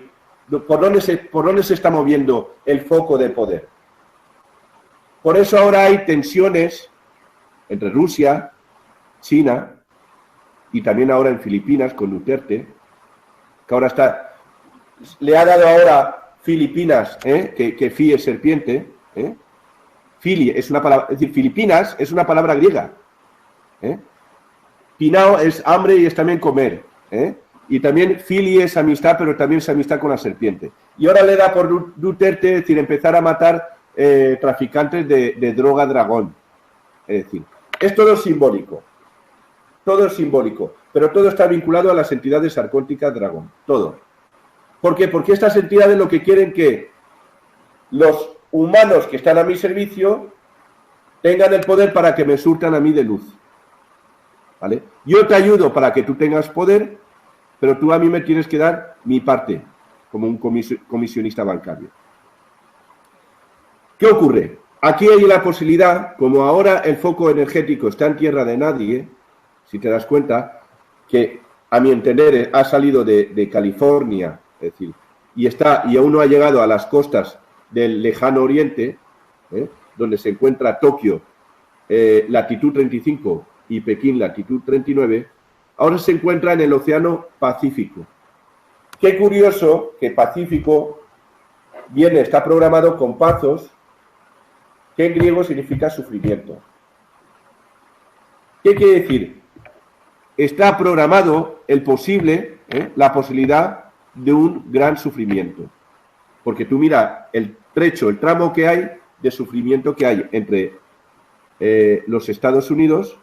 por dónde se está moviendo el foco de poder. Por eso ahora hay tensiones entre Rusia, China y también ahora en Filipinas con Duterte, que ahora le ha dado ahora Filipinas, que Fi es serpiente, Fili es una palabra, es decir, Filipinas es una palabra griega, Pinao es hambre y es también comer, y también Fili es amistad, pero también es amistad con la serpiente. Y ahora le da por Duterte, es decir, empezar a matar traficantes de droga dragón. Es decir, es todo simbólico, pero todo está vinculado a las entidades arcónticas dragón, todo. ¿Por qué? Porque estas entidades lo que quieren que los humanos que están a mi servicio tengan el poder para que me surtan a mí de luz. ¿Vale? Yo te ayudo para que tú tengas poder, pero tú a mí me tienes que dar mi parte, como un comisionista bancario. ¿Qué ocurre? Aquí hay la posibilidad, como ahora el foco energético está en tierra de nadie, si te das cuenta, que a mi entender ha salido de California, es decir, y aún no ha llegado a las costas del lejano oriente, donde se encuentra Tokio, latitud 35, y Pekín, latitud 39, ahora se encuentra en el Océano Pacífico. Qué curioso que Pacífico está programado con pazos, que en griego significa sufrimiento. ¿Qué quiere decir? Está programado la posibilidad de un gran sufrimiento. Porque tú mira el tramo que hay de sufrimiento que hay entre los Estados Unidos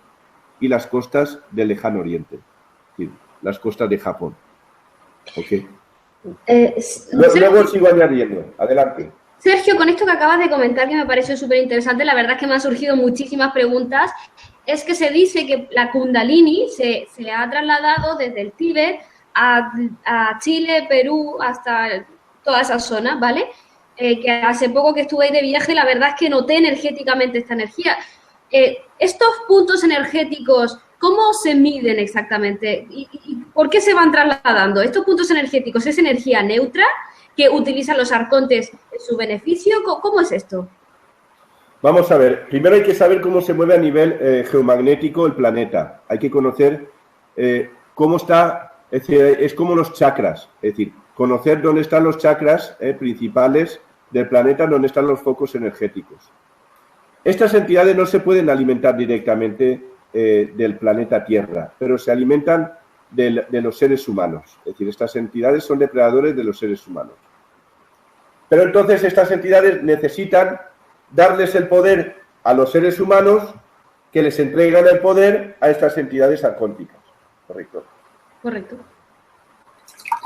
y las costas del lejano oriente, es decir, las costas de Japón. ¿Ok? Luego sigo añadiendo. Adelante. Sergio, con esto que acabas de comentar, que me pareció súper interesante, la verdad es que me han surgido muchísimas preguntas, es que se dice que la Kundalini se ha trasladado desde el Tíbet a Chile, Perú, hasta toda esa zona, ¿vale? Que hace poco que estuve ahí de viaje, la verdad es que noté energéticamente esta energía. Estos puntos energéticos, ¿cómo se miden exactamente? ¿Y por qué se van trasladando? ¿Estos puntos energéticos es energía neutra que utilizan los arcontes en su beneficio? ¿Cómo es esto? Vamos a ver, primero hay que saber cómo se mueve a nivel geomagnético el planeta. Hay que conocer cómo está, es como los chakras, es decir, conocer dónde están los chakras principales del planeta, dónde están los focos energéticos. Estas entidades no se pueden alimentar directamente del planeta Tierra, pero se alimentan de los seres humanos. Es decir, estas entidades son depredadores de los seres humanos. Pero entonces estas entidades necesitan darles el poder a los seres humanos que les entregan el poder a estas entidades arcónticas. ¿Correcto? Correcto.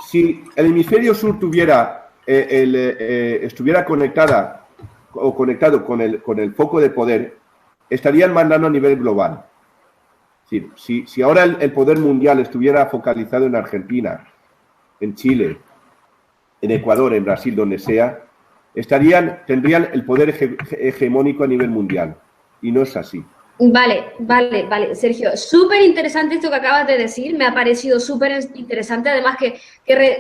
Si el hemisferio sur tuviera, estuviera conectado con el foco de poder, estarían mandando a nivel global. Es decir, si ahora el poder mundial estuviera focalizado en Argentina, en Chile, en Ecuador, en Brasil, donde sea, tendrían el poder hegemónico a nivel mundial. Y no es así. Vale, Sergio. Súper interesante esto que acabas de decir. Me ha parecido súper interesante. Además que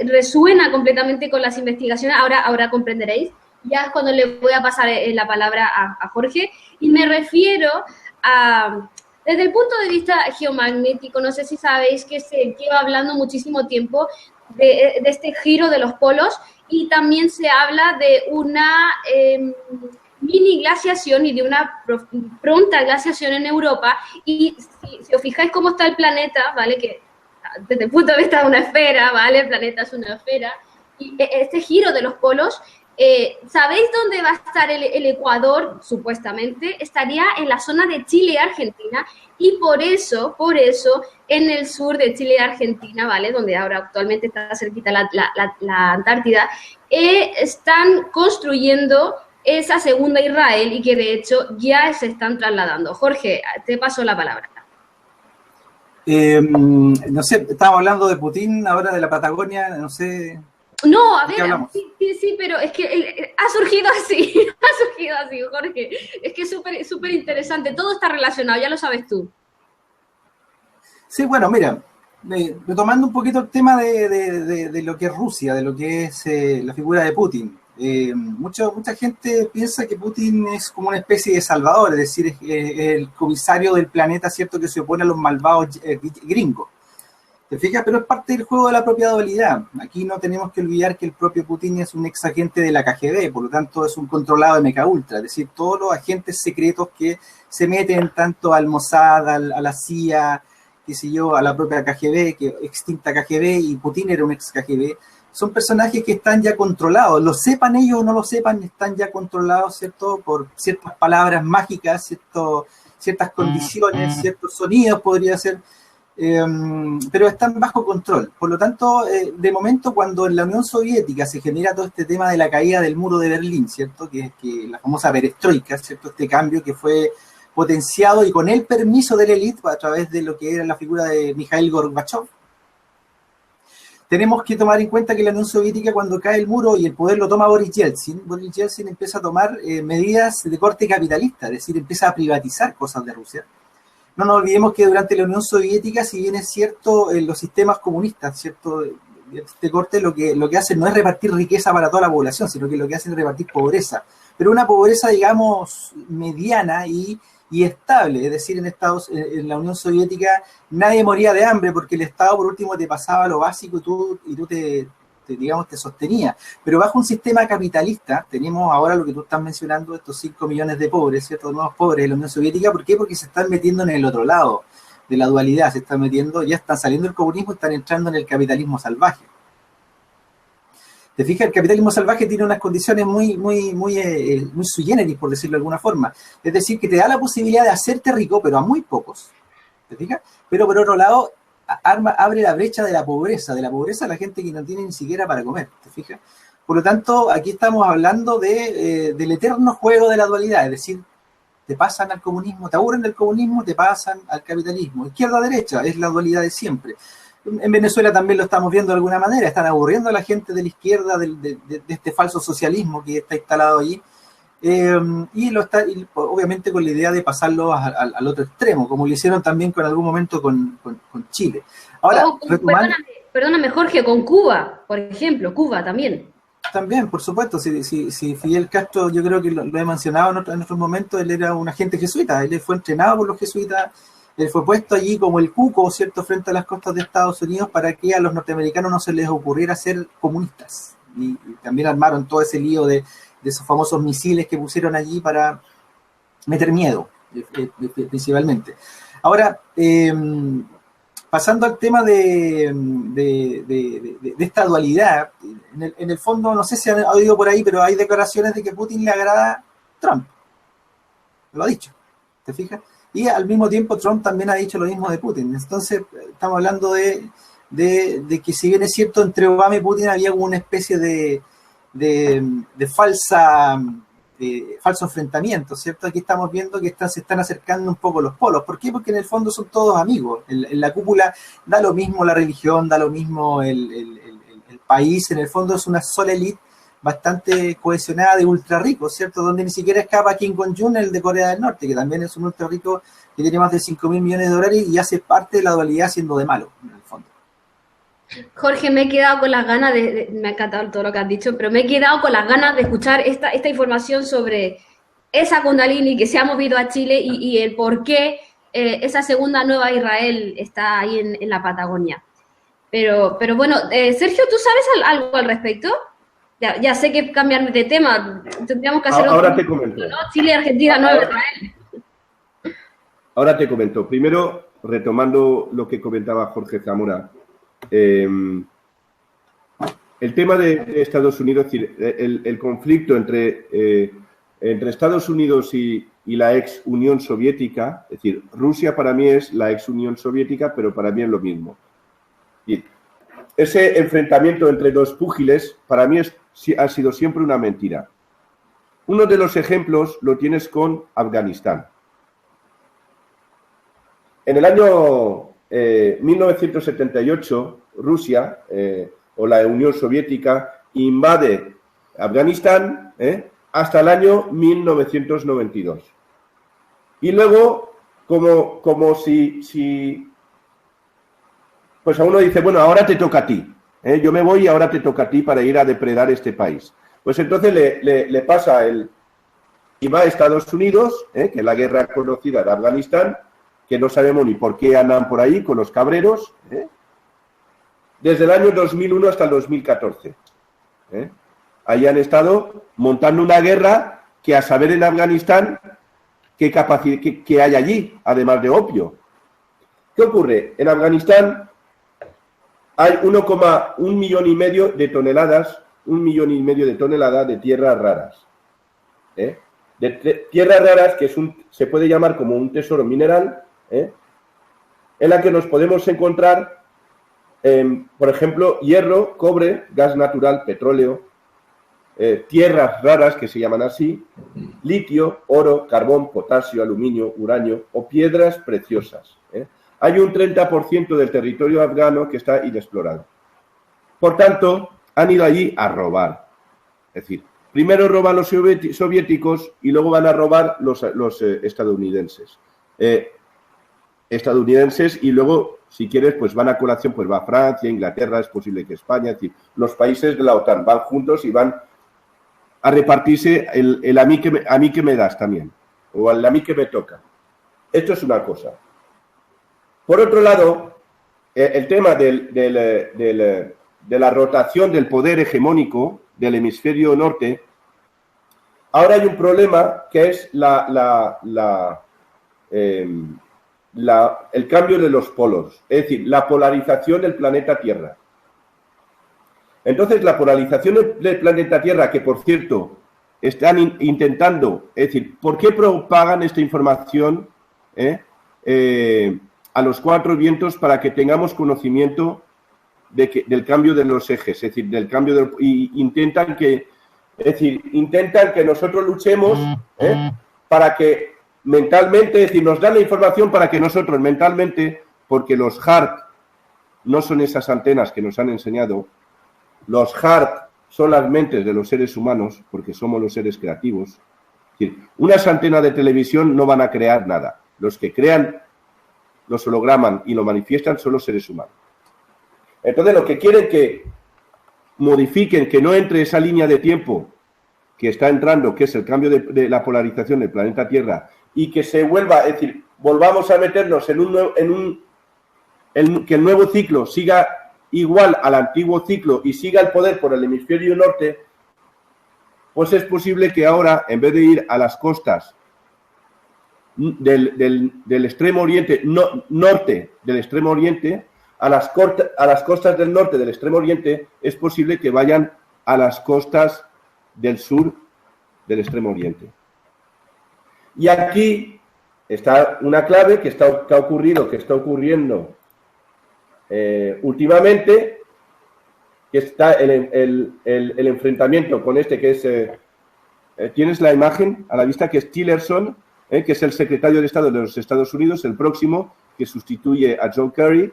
resuena completamente con las investigaciones. Ahora comprenderéis. Ya es cuando le voy a pasar la palabra a Jorge. Y me refiero a... Desde el punto de vista geomagnético, no sé si sabéis que se lleva hablando muchísimo tiempo de este giro de los polos, y también se habla de una mini glaciación y de una pronta glaciación en Europa. Y si os fijáis cómo está el planeta, ¿vale? Que desde el punto de vista de una esfera, ¿vale? El planeta es una esfera. Y este giro de los polos, ¿sabéis dónde va a estar el Ecuador? Supuestamente estaría en la zona de Chile y Argentina, y por eso en el sur de Chile y Argentina, ¿vale? Donde ahora actualmente está cerquita la Antártida, están construyendo esa segunda Israel, y que de hecho ya se están trasladando. Jorge, te paso la palabra. No sé, estábamos hablando de Putin, ahora de la Patagonia, no sé... No, a ver, sí, pero es que ha surgido así, Jorge. Es que es súper interesante, todo está relacionado, ya lo sabes tú. Sí, bueno, mira, retomando un poquito el tema de lo que es Rusia, de lo que es la figura de Putin. Mucha gente piensa que Putin es como una especie de salvador, es decir, es el comisario del planeta, ¿cierto?, que se opone a los malvados gringos. ¿Te fijas? Pero es parte del juego de la propia dualidad. Aquí no tenemos que olvidar que el propio Putin es un ex agente de la KGB, por lo tanto es un controlado de MK Ultra, es decir, todos los agentes secretos que se meten tanto al Mossad, a la CIA, qué sé yo, a la propia KGB, que extinta KGB, y Putin era un ex KGB, son personajes que están ya controlados, lo sepan ellos o no lo sepan, están ya controlados, ¿cierto?, por ciertas palabras mágicas, ciertas condiciones, ciertos sonidos podría ser, pero están bajo control. Por lo tanto, de momento, cuando en la Unión Soviética se genera todo este tema de la caída del muro de Berlín, ¿cierto?, que la famosa perestroika, ¿cierto?, este cambio que fue potenciado y con el permiso de la élite a través de lo que era la figura de Mikhail Gorbachev, tenemos que tomar en cuenta que la Unión Soviética, cuando cae el muro y el poder lo toma Boris Yeltsin empieza a tomar medidas de corte capitalista, es decir, empieza a privatizar cosas de Rusia. No nos olvidemos que durante la Unión Soviética, si bien es cierto, los sistemas comunistas, ¿cierto?, de este corte, lo que hacen no es repartir riqueza para toda la población, sino que lo que hacen es repartir pobreza. Pero una pobreza, digamos, mediana y estable, es decir, en la Unión Soviética nadie moría de hambre porque el Estado por último te pasaba lo básico y tú te sostenía. Pero bajo un sistema capitalista tenemos ahora lo que tú estás mencionando, estos 5 millones de pobres, ¿cierto?, nuevos pobres de la Unión Soviética. ¿Por qué? Porque se están metiendo en el otro lado de la dualidad, se están metiendo, ya están saliendo del comunismo, están entrando en el capitalismo salvaje. ¿Te fijas? El capitalismo salvaje tiene unas condiciones muy sui generis, por decirlo de alguna forma. Es decir, que te da la posibilidad de hacerte rico, pero a muy pocos. ¿Te fijas? Pero por otro lado, abre la brecha de la pobreza a la gente que no tiene ni siquiera para comer. ¿Te fijas? Por lo tanto, aquí estamos hablando del eterno juego de la dualidad, es decir, te pasan al comunismo, te aburren del comunismo, te pasan al capitalismo. Izquierda-derecha es la dualidad de siempre. En Venezuela también lo estamos viendo de alguna manera, están aburriendo a la gente de la izquierda, de este falso socialismo que está instalado allí, y obviamente con la idea de pasarlo al otro extremo, como lo hicieron también con algún momento con Chile. Ahora, perdóname, Jorge, con Cuba, por ejemplo, Cuba también. También, por supuesto, si Fidel Castro, yo creo que lo he mencionado en otros momentos, él era un agente jesuita, él fue entrenado por los jesuitas, él fue puesto allí como el cuco, ¿cierto?, frente a las costas de Estados Unidos para que a los norteamericanos no se les ocurriera ser comunistas. Y también armaron todo ese lío de esos famosos misiles que pusieron allí para meter miedo, principalmente. Ahora, pasando al tema de esta dualidad, en el fondo, no sé si han oído por ahí, pero hay declaraciones de que Putin le agrada Trump. Lo ha dicho, ¿te fijas? Y al mismo tiempo Trump también ha dicho lo mismo de Putin. Entonces, estamos hablando de que si bien es cierto, entre Obama y Putin había como una especie de falso enfrentamiento, ¿cierto? Aquí estamos viendo que se están acercando un poco los polos. ¿Por qué? Porque en el fondo son todos amigos. En la cúpula da lo mismo la religión, da lo mismo el país. En el fondo es una sola élite bastante cohesionada de ultra ricos, ¿cierto? Donde ni siquiera escapa Kim Jong-un, el de Corea del Norte, que también es un ultra rico que tiene más de 5.000 millones de dólares y hace parte de la dualidad siendo de malo, en el fondo. Jorge, me he quedado con las ganas me ha encantado todo lo que has dicho, pero me he quedado con las ganas de escuchar esta información sobre esa Kundalini que se ha movido a Chile y el por qué esa segunda nueva Israel está ahí en la Patagonia. Pero bueno, Sergio, ¿tú sabes algo al respecto? Ya sé que cambiar de tema, tendríamos que hacer ahora te comento. ¿no? Chile, Argentina, Nueva Israel. Ahora te comento. Primero, retomando lo que comentaba Jorge Zamora, el tema de Estados Unidos, es decir, el conflicto entre Estados Unidos y la ex Unión Soviética, es decir, Rusia para mí es la ex Unión Soviética, pero para mí es lo mismo. Y ese enfrentamiento entre dos púgiles para mí ha sido siempre una mentira. Uno de los ejemplos lo tienes con Afganistán. En el año 1978, Rusia o la Unión Soviética invade Afganistán hasta el año 1992. Y luego, como si pues a uno dice, bueno, ahora te toca a ti. Yo me voy y ahora te toca a ti para ir a depredar este país. Pues entonces le pasa y va a Estados Unidos, que es la guerra conocida de Afganistán, que no sabemos ni por qué andan por ahí con los cabreros, desde el año 2001 hasta el 2014. Ahí han estado montando una guerra que a saber en Afganistán qué hay allí, además de opio. ¿Qué ocurre? En Afganistán hay 1,1 millón y medio de toneladas, 1,5 millones de toneladas de tierras raras. De tierras raras que se puede llamar como un tesoro mineral, en la que nos podemos encontrar, por ejemplo, hierro, cobre, gas natural, petróleo, tierras raras que se llaman así, litio, oro, carbón, potasio, aluminio, uranio o piedras preciosas. Hay un 30% del territorio afgano que está inexplorado. Por tanto, han ido allí a robar. Es decir, primero roban los soviéticos y luego van a robar los estadounidenses. Y luego, si quieres, pues van a colación, pues va Francia, Inglaterra, es posible que España, es decir, los países de la OTAN van juntos y van a repartirse el a mí que me das también, o el a mí que me toca. Esto es una cosa. Por otro lado, el tema de la rotación del poder hegemónico del hemisferio norte, ahora hay un problema que es el cambio de los polos, es decir, la polarización del planeta Tierra. Entonces, la polarización del planeta Tierra, que por cierto están intentando, es decir, ¿por qué propagan esta información a los cuatro vientos para que tengamos conocimiento del cambio de los ejes, es decir, del cambio y intentan que nosotros luchemos para que mentalmente, es decir, nos dan la información para que nosotros mentalmente, porque los HART no son esas antenas que nos han enseñado, los HART son las mentes de los seres humanos, porque somos los seres creativos. Es decir, unas antenas de televisión no van a crear nada. Los que crean, los holograman y lo manifiestan son los seres humanos. Entonces, lo que quieren que modifiquen, que no entre esa línea de tiempo que está entrando, que es el cambio de la polarización del planeta Tierra, y que se vuelva, es decir, volvamos a meternos que el nuevo ciclo siga igual al antiguo ciclo y siga el poder por el hemisferio norte, pues es posible que ahora, en vez de ir a las costas del extremo oriente, norte del extremo oriente, a las costas del norte del extremo oriente, es posible que vayan a las costas del sur del extremo oriente. Y aquí está una clave que está ocurriendo últimamente, que está el enfrentamiento con este que es, tienes la imagen a la vista, que es Tillerson, que es el secretario de Estado de los Estados Unidos, el próximo, que sustituye a John Kerry.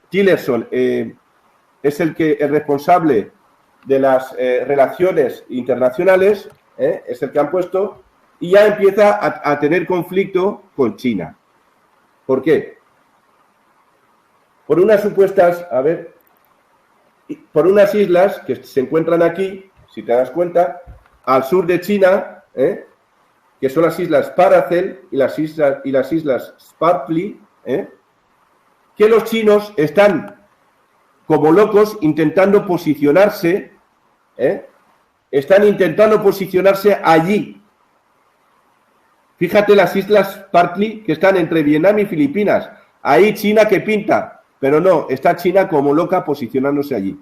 Tillerson es el responsable de las relaciones internacionales, es el que han puesto, y ya empieza a tener conflicto con China. ¿Por qué? Por unas supuestas, por unas islas que se encuentran aquí, si te das cuenta, al sur de China, que son las islas Paracel y las islas Spratly, que los chinos están como locos intentando posicionarse, allí. Fíjate las islas Spratly que están entre Vietnam y Filipinas. Ahí China que pinta, pero no, está China como loca posicionándose allí.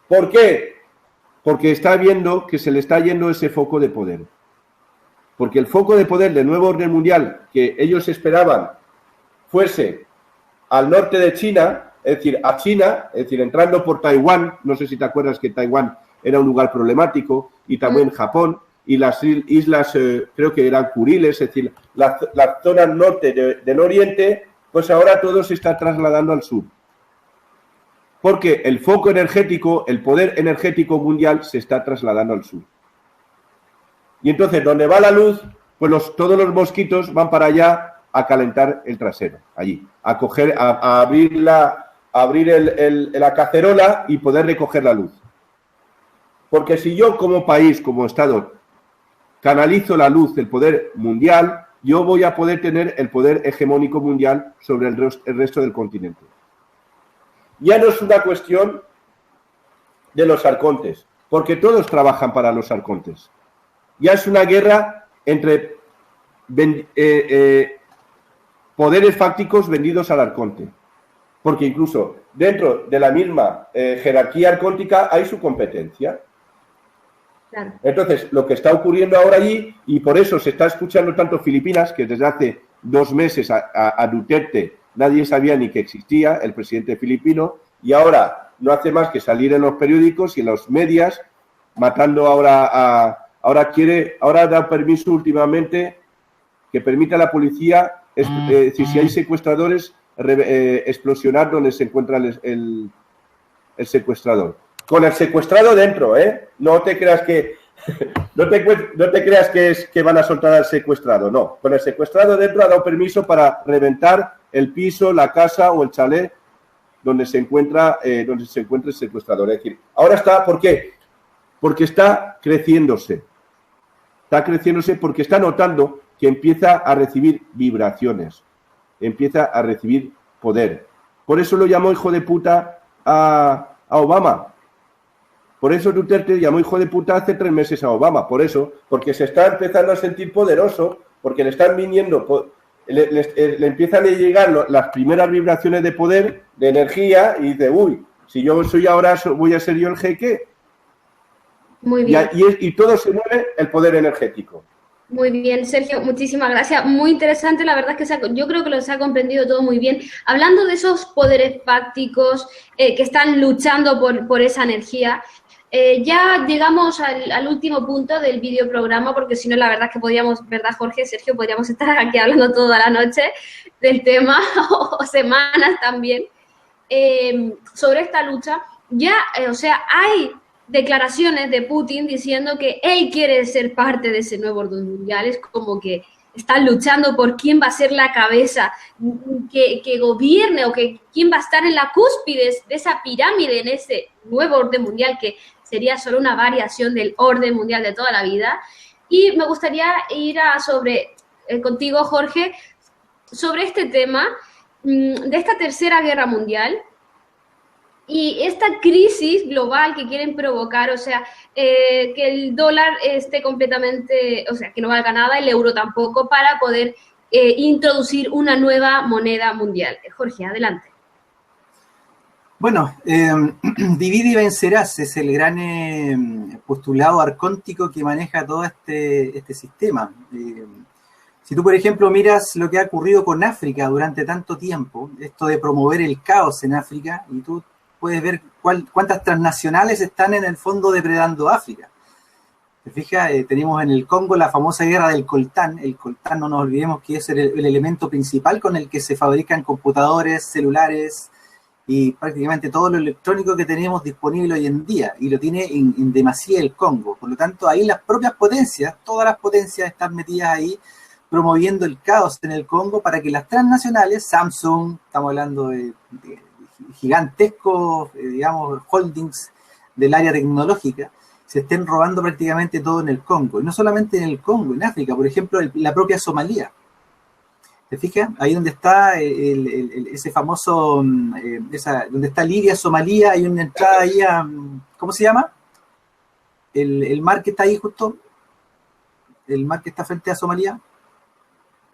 ¿Por qué? Porque está viendo que se le está yendo ese foco de poder. Porque el foco de poder del nuevo orden mundial que ellos esperaban fuese al norte de China, es decir, a China, es decir, entrando por Taiwán, no sé si te acuerdas que Taiwán era un lugar problemático, y también Japón, y las islas, creo que eran Kuriles, es decir, la zona norte del oriente, pues ahora todo se está trasladando al sur. Porque el foco energético, el poder energético mundial se está trasladando al sur. Y entonces, donde va la luz, pues todos los mosquitos van para allá a calentar el trasero, allí, a abrir la cacerola y poder recoger la luz. Porque si yo como país, como Estado, canalizo la luz del poder mundial, yo voy a poder tener el poder hegemónico mundial sobre el resto del continente. Ya no es una cuestión de los arcontes, porque todos trabajan para los arcontes. Ya es una guerra entre poderes fácticos vendidos al arconte. Porque incluso dentro de la misma jerarquía arcóntica hay su competencia. Claro. Entonces, lo que está ocurriendo ahora allí, y por eso se está escuchando tanto Filipinas, que desde hace 2 meses a Duterte nadie sabía ni que existía, el presidente filipino, y ahora no hace más que salir en los periódicos y en los medios, matando ahora ahora da permiso últimamente que permite a la policía, decir, si hay secuestradores, explosionar donde se encuentra el secuestrador. Con el secuestrado dentro, no te creas que que van a soltar al secuestrado, no. Con el secuestrado dentro ha dado permiso para reventar el piso, la casa o el chalet donde se encuentra el secuestrador. Es decir, ahora está, ¿por qué? Porque está creciéndose. Está creciéndose porque está notando que empieza a recibir vibraciones, empieza a recibir poder. Por eso lo llamó hijo de puta a Obama. Por eso Duterte llamó hijo de puta hace 3 meses a Obama. Por eso, porque se está empezando a sentir poderoso, porque le están viniendo, le empiezan a llegar las primeras vibraciones de poder, de energía, y dice, uy, si yo soy ahora, voy a ser yo el jeque. Muy bien. Y todo se mueve el poder energético. Muy bien, Sergio, muchísimas gracias. Muy interesante, la verdad es que yo creo que se ha comprendido todo muy bien. Hablando de esos poderes fácticos que están luchando por esa energía, ya llegamos al último punto del videoprograma, porque si no, la verdad es que podríamos, ¿verdad, Jorge, Sergio? Podríamos estar aquí hablando toda la noche del tema o semanas también sobre esta lucha. Ya, o sea, hay declaraciones de Putin diciendo que él quiere ser parte de ese nuevo orden mundial. Es como que están luchando por quién va a ser la cabeza que gobierne o quién va a estar en la cúspide de esa pirámide en ese nuevo orden mundial que sería solo una variación del orden mundial de toda la vida. Y me gustaría ir contigo, Jorge, sobre este tema de esta tercera guerra mundial. Y esta crisis global que quieren provocar, o sea, que el dólar esté completamente, o sea, que no valga nada, el euro tampoco, para poder introducir una nueva moneda mundial. Jorge, adelante. Bueno, divide y vencerás es el gran postulado arcóntico que maneja todo este sistema. Si tú, por ejemplo, miras lo que ha ocurrido con África durante tanto tiempo, esto de promover el caos en África, y tú puedes ver cuántas transnacionales están en el fondo depredando África. ¿Te fijas? Tenemos en el Congo la famosa guerra del coltán. El coltán, no nos olvidemos que es el elemento principal con el que se fabrican computadores, celulares y prácticamente todo lo electrónico que tenemos disponible hoy en día. Y lo tiene en demasía el Congo. Por lo tanto, ahí las propias potencias, todas las potencias están metidas ahí, promoviendo el caos en el Congo para que las transnacionales, Samsung, estamos hablando de gigantescos, digamos, holdings del área tecnológica, se estén robando prácticamente todo en el Congo. Y no solamente en el Congo, en África, por ejemplo, la propia Somalia. ¿Te fijas? Ahí donde está ese famoso, donde está Libia, Somalia, hay una entrada ahí a, ¿cómo se llama? El mar que está ahí justo, el mar que está frente a Somalia.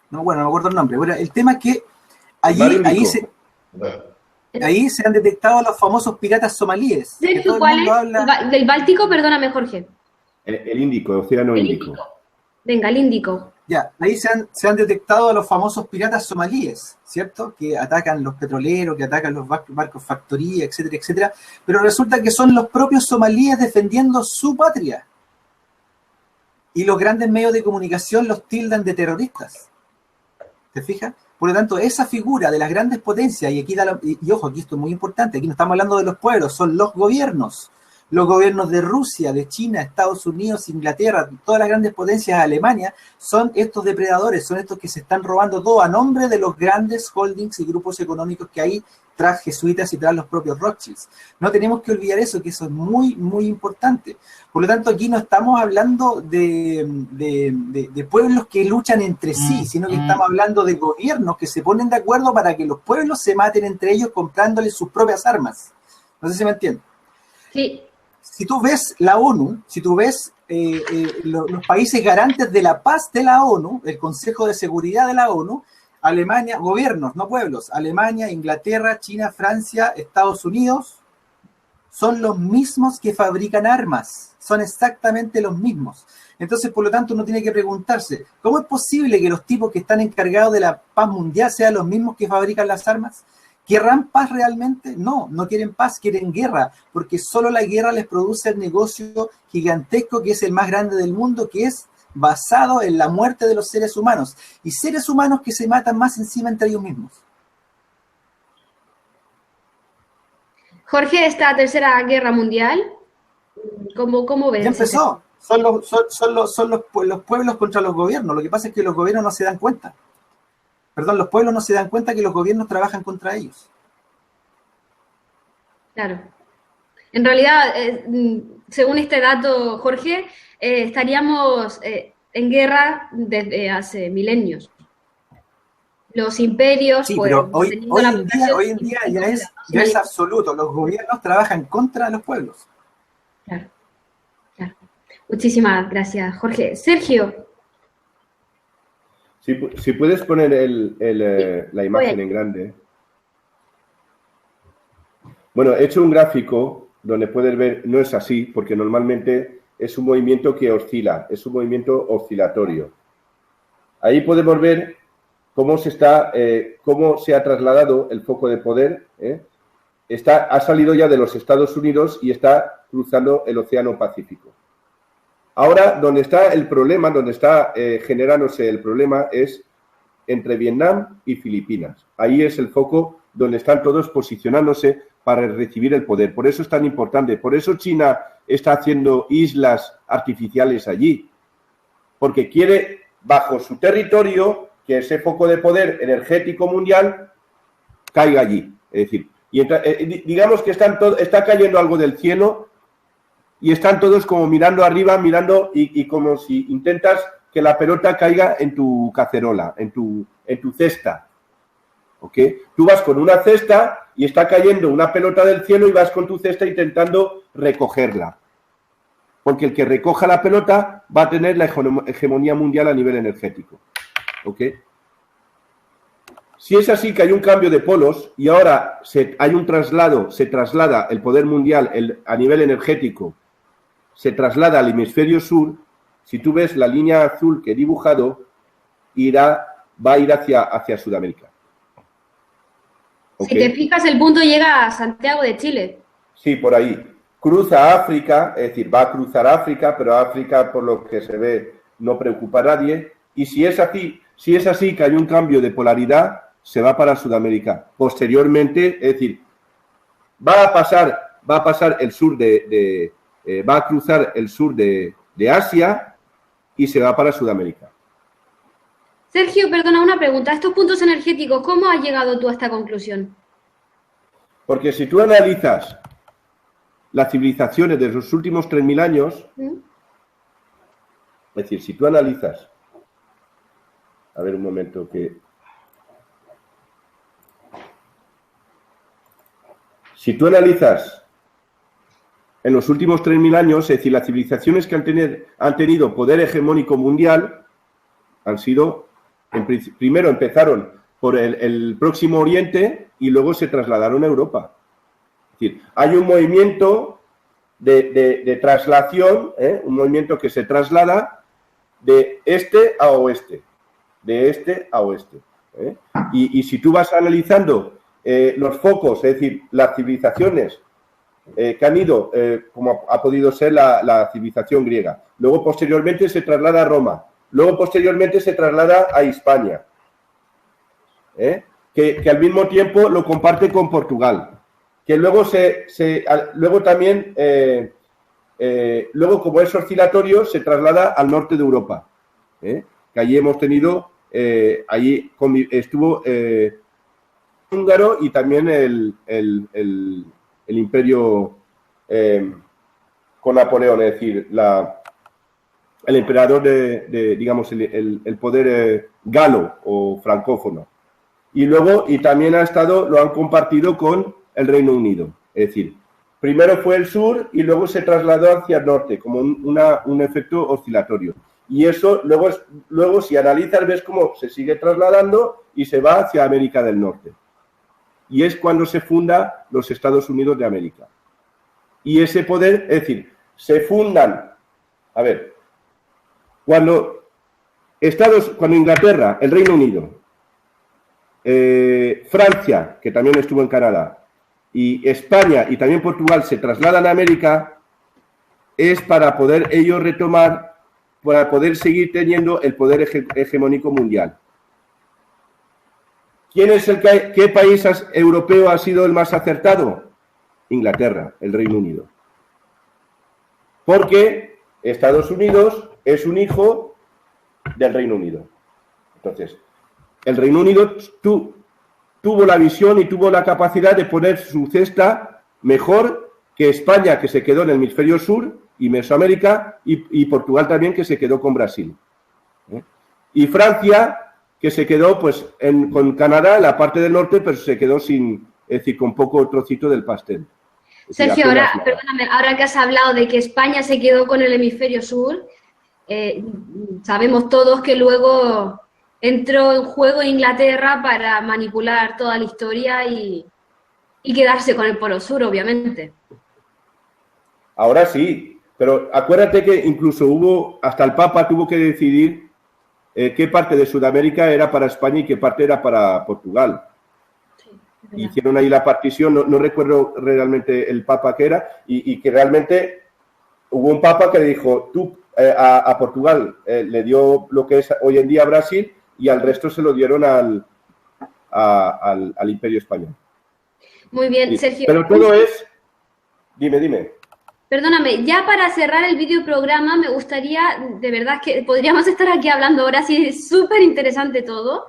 No, bueno, no me acuerdo el nombre. Bueno, el tema es que ahí se han detectado los famosos piratas somalíes. ¿Cuál es? ¿Del Báltico? Perdóname, Jorge. El Índico, Océano Índico. Venga, el Índico. Ya, ahí se han detectado a los famosos piratas somalíes, ¿cierto? Que atacan los petroleros, que atacan los barcos factoría, etcétera, etcétera. Pero resulta que son los propios somalíes defendiendo su patria. Y los grandes medios de comunicación los tildan de terroristas. ¿Te fijas? Por lo tanto, esa figura de las grandes potencias, y aquí y ojo, aquí esto es muy importante, aquí no estamos hablando de los pueblos, son los gobiernos de Rusia, de China, Estados Unidos, Inglaterra, todas las grandes potencias, Alemania, son estos depredadores, son estos que se están robando todo a nombre de los grandes holdings y grupos económicos que hay tras jesuitas y tras los propios Rothschilds. No tenemos que olvidar eso, que eso es muy, muy importante. Por lo tanto, aquí no estamos hablando de pueblos que luchan entre sí, sino que estamos hablando de gobiernos que se ponen de acuerdo para que los pueblos se maten entre ellos comprándoles sus propias armas. No sé si me entienden. Sí. Si tú ves la ONU, si tú ves los países garantes de la paz de la ONU, el Consejo de Seguridad de la ONU, Alemania, gobiernos, no pueblos, Alemania, Inglaterra, China, Francia, Estados Unidos, son los mismos que fabrican armas, son exactamente los mismos. Entonces, por lo tanto, uno tiene que preguntarse, ¿cómo es posible que los tipos que están encargados de la paz mundial sean los mismos que fabrican las armas? ¿Querrán paz realmente? No, no quieren paz, quieren guerra, porque solo la guerra les produce el negocio gigantesco que es el más grande del mundo, que es basado en la muerte de los seres humanos, y seres humanos que se matan más encima entre ellos mismos. Jorge, esta tercera guerra mundial, ¿cómo ves? Ya empezó, son los pueblos contra los gobiernos, lo que pasa es que los gobiernos no se dan cuenta. Perdón, los pueblos no se dan cuenta que los gobiernos trabajan contra ellos. Claro. En realidad, según este dato, Jorge, estaríamos en guerra desde hace milenios. Los imperios... Sí, pero hoy en día ya es absoluto. Los gobiernos trabajan contra los pueblos. Claro, claro. Muchísimas gracias, Jorge. Sergio. Si puedes poner la imagen en grande. Bueno, he hecho un gráfico donde puedes ver, no es así, porque normalmente es un movimiento que oscila, es un movimiento oscilatorio. Ahí podemos ver cómo se ha trasladado el foco de poder. Ha salido ya de los Estados Unidos y está cruzando el Océano Pacífico. Ahora, donde está el problema, donde está generándose el problema es entre Vietnam y Filipinas. Ahí es el foco donde están todos posicionándose para recibir el poder. Por eso es tan importante. Por eso China está haciendo islas artificiales allí. Porque quiere, bajo su territorio, que ese foco de poder energético mundial caiga allí. Es decir, digamos que está cayendo algo del cielo y están todos como mirando arriba, mirando y como si intentas que la pelota caiga en tu cacerola, en tu cesta. ¿Ok? Tú vas con una cesta y está cayendo una pelota del cielo y vas con tu cesta intentando recogerla. Porque el que recoja la pelota va a tener la hegemonía mundial a nivel energético. ¿Ok? Si es así que hay un cambio de polos y ahora hay un traslado, se traslada el poder mundial a nivel energético, se traslada al hemisferio sur, si tú ves la línea azul que he dibujado, va a ir hacia Sudamérica. ¿Okay? Si te fijas, el punto llega a Santiago de Chile. Sí, por ahí. Cruza África, es decir, va a cruzar África, pero África, por lo que se ve, no preocupa a nadie. Y si es así que hay un cambio de polaridad, se va para Sudamérica. Posteriormente, es decir, va a pasar el sur va a cruzar el sur de Asia y se va para Sudamérica. Sergio, perdona, una pregunta. Estos puntos energéticos, ¿cómo has llegado tú a esta conclusión? Porque si tú analizas las civilizaciones de los últimos 3.000 años, es decir, si tú analizas, a ver un momento si tú analizas en los últimos 3.000 años, es decir, las civilizaciones que han tenido poder hegemónico mundial han sido, primero empezaron por el Próximo Oriente y luego se trasladaron a Europa. Es decir, hay un movimiento de traslación, un movimiento que se traslada de este a oeste, Y si tú vas analizando los focos, es decir, las civilizaciones que han ido, como ha podido ser la civilización griega, luego posteriormente se traslada a Roma, luego posteriormente se traslada a Hispania, que al mismo tiempo lo comparte con Portugal, que luego luego también, luego como es oscilatorio, se traslada al norte de Europa, que allí hemos tenido, allí estuvo húngaro y también el imperio con Napoleón, es decir, el emperador digamos, el poder galo o francófono. Y también lo han compartido con el Reino Unido. Es decir, primero fue el sur y luego se trasladó hacia el norte, como un efecto oscilatorio. Y eso, luego si analizas, ves cómo se sigue trasladando y se va hacia América del Norte. Y es cuando se funda los Estados Unidos de América. Y ese poder, es decir, se fundan, a ver, cuando Inglaterra, el Reino Unido, Francia, que también estuvo en Canadá, y España y también Portugal se trasladan a América, es para poder ellos retomar, para poder seguir teniendo el poder hegemónico mundial. ¿Qué país europeo ha sido el más acertado? Inglaterra, el Reino Unido. Porque Estados Unidos es un hijo del Reino Unido. Entonces, el Reino Unido tuvo la visión y tuvo la capacidad de poner su cesta mejor que España, que se quedó en el hemisferio sur, y Mesoamérica, y Portugal también, que se quedó con Brasil. Y Francia, que se quedó pues con Canadá en la parte del norte, pero se quedó con poco trocito del pastel. Sergio, perdóname, ahora que has hablado de que España se quedó con el hemisferio sur, sabemos todos que luego entró en juego Inglaterra para manipular toda la historia y quedarse con el polo sur, obviamente. Ahora sí, pero acuérdate que incluso hasta el Papa tuvo que decidir qué parte de Sudamérica era para España y qué parte era para Portugal. Sí, hicieron ahí la partición, no recuerdo realmente el papa que era, y que realmente hubo un papa que le dijo, tú a Portugal le dio lo que es hoy en día Brasil y al resto se lo dieron al Imperio Español. Muy bien, Sí. Sergio. Pero todo es... Dime. Perdóname, ya para cerrar el videoprograma me gustaría, de verdad que podríamos estar aquí hablando ahora, sí, es súper interesante todo.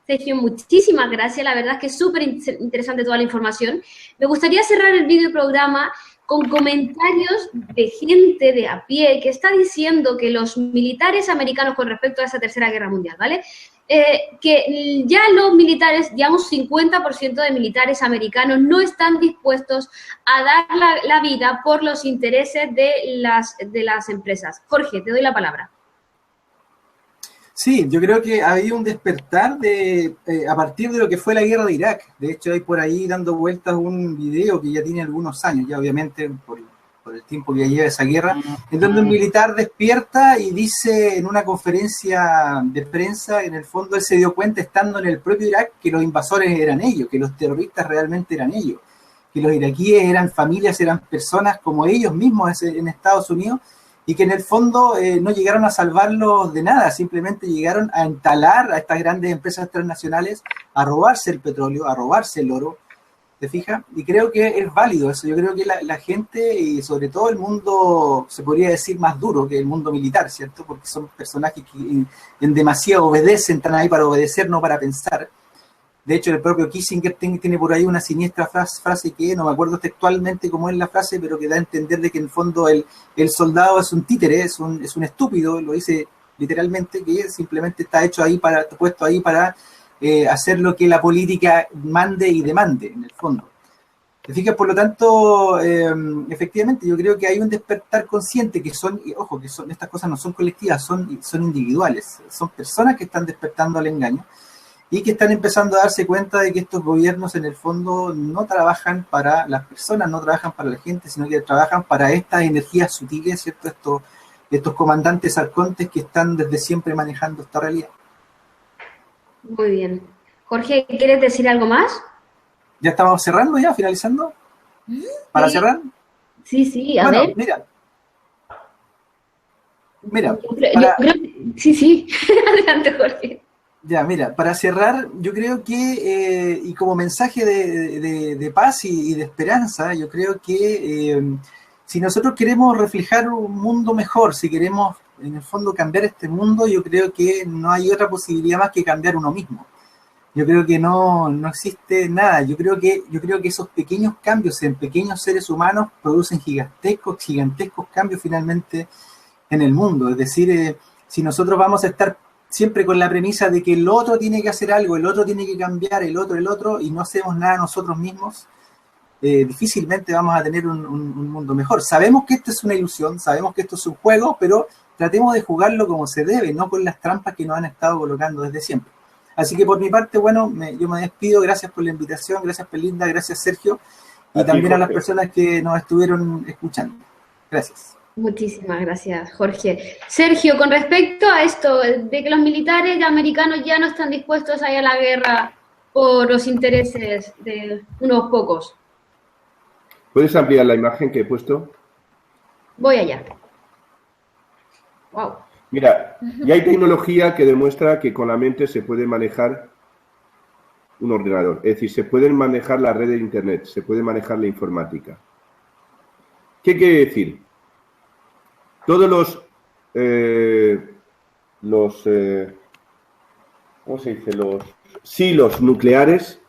Sergio, muchísimas gracias, la verdad es que es súper interesante toda la información. Me gustaría cerrar el videoprograma con comentarios de gente de a pie que está diciendo que los militares americanos con respecto a esa Tercera Guerra Mundial, ¿vale? Que ya los militares, ya un 50% de militares americanos no están dispuestos a dar la vida por los intereses de las empresas. Jorge, te doy la palabra. Sí, yo creo que ha habido un despertar a partir de lo que fue la guerra de Irak. De hecho, hay por ahí dando vueltas un video que ya tiene algunos años, ya obviamente por el tiempo que ya lleva esa guerra, en donde un militar despierta y dice en una conferencia de prensa, en el fondo él se dio cuenta, estando en el propio Irak, que los invasores eran ellos, que los terroristas realmente eran ellos, que los iraquíes eran familias, eran personas como ellos mismos en Estados Unidos, y que en el fondo no llegaron a salvarlos de nada, simplemente llegaron a entalar a estas grandes empresas transnacionales, a robarse el petróleo, a robarse el oro, ¿te fijas? Y creo que es válido eso. Yo creo que la gente, y sobre todo el mundo, se podría decir más duro que el mundo militar, ¿cierto? Porque son personajes que en demasía obedecen, están ahí para obedecer, no para pensar. De hecho, el propio Kissinger tiene por ahí una siniestra frase que no me acuerdo textualmente cómo es la frase, pero que da a entender de que en el fondo el soldado es un títere, es un estúpido, lo dice literalmente, que simplemente está hecho ahí puesto ahí para hacer lo que la política mande y demande, en el fondo. ¿Te fijas? Por lo tanto, efectivamente, yo creo que hay un despertar consciente que estas cosas no son colectivas, son individuales, son personas que están despertando al engaño y que están empezando a darse cuenta de que estos gobiernos en el fondo no trabajan para las personas, no trabajan para la gente, sino que trabajan para estas energías sutiles, ¿cierto? Estos comandantes arcontes que están desde siempre manejando esta realidad. Muy bien. Jorge, ¿quieres decir algo más? ¿Ya estamos cerrando ya, finalizando? ¿Para cerrar? Sí, a ver. Mira, sí, adelante, Jorge. Ya, mira, para cerrar, yo creo que, y como mensaje de paz y de esperanza, yo creo que si nosotros queremos reflejar un mundo mejor, si queremos en el fondo cambiar este mundo, yo creo que no hay otra posibilidad más que cambiar uno mismo. Yo creo que no existe nada. Yo creo que esos pequeños cambios en pequeños seres humanos producen gigantescos cambios finalmente en el mundo. Es decir, si nosotros vamos a estar siempre con la premisa de que el otro tiene que hacer algo, el otro tiene que cambiar, el otro, y no hacemos nada nosotros mismos, difícilmente vamos a tener un mundo mejor. Sabemos que esto es una ilusión, sabemos que esto es un juego, pero tratemos de jugarlo como se debe, no con las trampas que nos han estado colocando desde siempre. Así que por mi parte, bueno, yo me despido, gracias por la invitación, gracias Pelinda, gracias Sergio, y también a las personas que nos estuvieron escuchando. Gracias. Muchísimas gracias, Jorge. Sergio, con respecto a esto de que los militares americanos ya no están dispuestos a ir a la guerra por los intereses de unos pocos. ¿Puedes ampliar la imagen que he puesto? Voy allá. Wow. Mira, ya hay tecnología que demuestra que con la mente se puede manejar un ordenador. Es decir, se pueden manejar la red de Internet, se puede manejar la informática. ¿Qué quiere decir? Todos los ¿cómo se dice? Los silos nucleares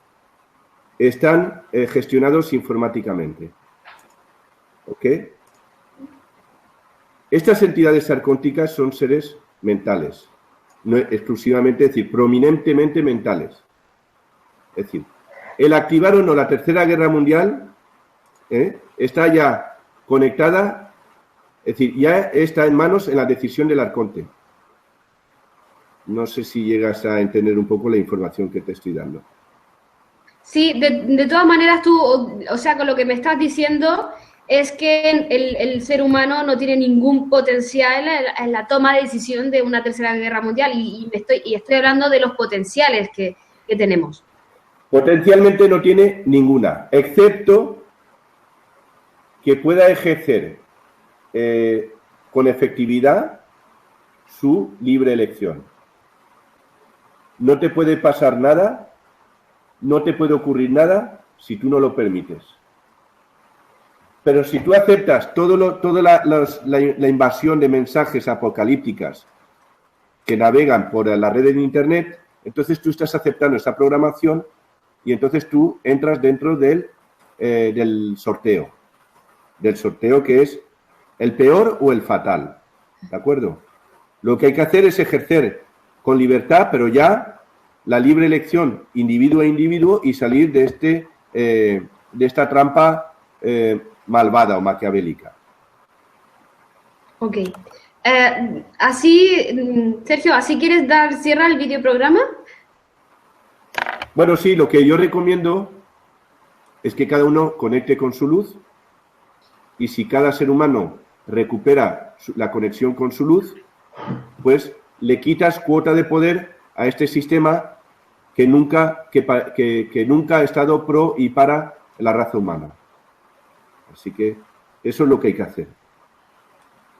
están gestionados informáticamente. ¿Ok? Estas entidades arcónticas son seres mentales, no exclusivamente, es decir, prominentemente mentales. Es decir, el activar o no la Tercera Guerra Mundial está ya conectada, es decir, ya está en manos en la decisión del arconte. No sé si llegas a entender un poco la información que te estoy dando. Sí, de todas maneras tú, o sea, con lo que me estás diciendo, es que el ser humano no tiene ningún potencial en la toma de decisión de una tercera guerra mundial y estoy hablando de los potenciales que tenemos. Potencialmente no tiene ninguna, excepto que pueda ejercer con efectividad su libre elección. No te puede pasar nada, no te puede ocurrir nada si tú no lo permites. Pero si tú aceptas toda la invasión de mensajes apocalípticas que navegan por la red de Internet, entonces tú estás aceptando esa programación y entonces tú entras dentro del sorteo. Del sorteo que es el peor o el fatal. ¿De acuerdo? Lo que hay que hacer es ejercer con libertad, pero ya la libre elección individuo a individuo y salir de esta trampa malvada o maquiavélica. Ok. Sergio, ¿así quieres dar cierre al videoprograma? Bueno, sí, lo que yo recomiendo es que cada uno conecte con su luz y si cada ser humano recupera la conexión con su luz, pues le quitas cuota de poder a este sistema que nunca ha estado pro y para la raza humana. Así que eso es lo que hay que hacer.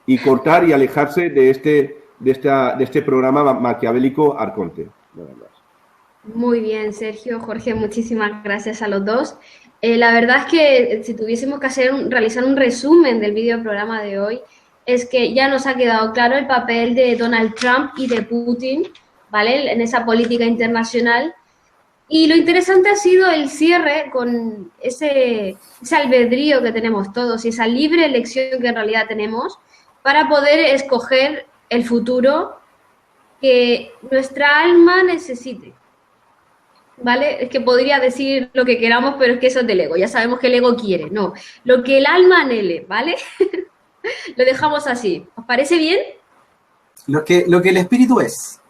Y cortar y alejarse de este programa maquiavélico Arconte. Nada más. Muy bien, Sergio, Jorge, muchísimas gracias a los dos. La verdad es que si tuviésemos que realizar un resumen del videoprograma de hoy, es que ya nos ha quedado claro el papel de Donald Trump y de Putin, ¿vale? En esa política internacional. Y lo interesante ha sido el cierre con ese albedrío que tenemos todos y esa libre elección que en realidad tenemos para poder escoger el futuro que nuestra alma necesite. ¿Vale? Es que podría decir lo que queramos, pero es que eso es del ego. Ya sabemos que el ego quiere. No, lo que el alma anhele, ¿vale? Lo dejamos así. ¿Os parece bien? Lo que el espíritu es.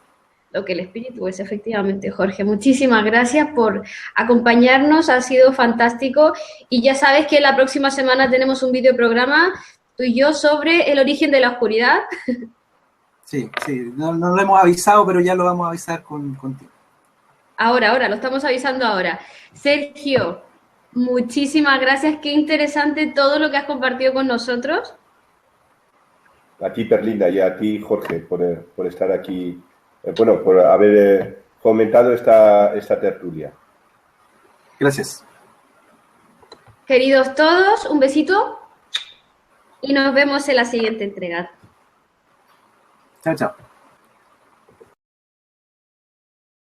Lo que el espíritu es, efectivamente, Jorge. Muchísimas gracias por acompañarnos. Ha sido fantástico. Y ya sabes que la próxima semana tenemos un videoprograma, tú y yo, sobre el origen de la oscuridad. Sí. No lo hemos avisado, pero ya lo vamos a avisar contigo. Ahora, lo estamos avisando ahora. Sergio, muchísimas gracias. Qué interesante todo lo que has compartido con nosotros. A ti, Perlinda, y a ti, Jorge, por estar aquí, por haber fomentado esta tertulia. Gracias. Queridos todos, un besito y nos vemos en la siguiente entrega. Chao, chao.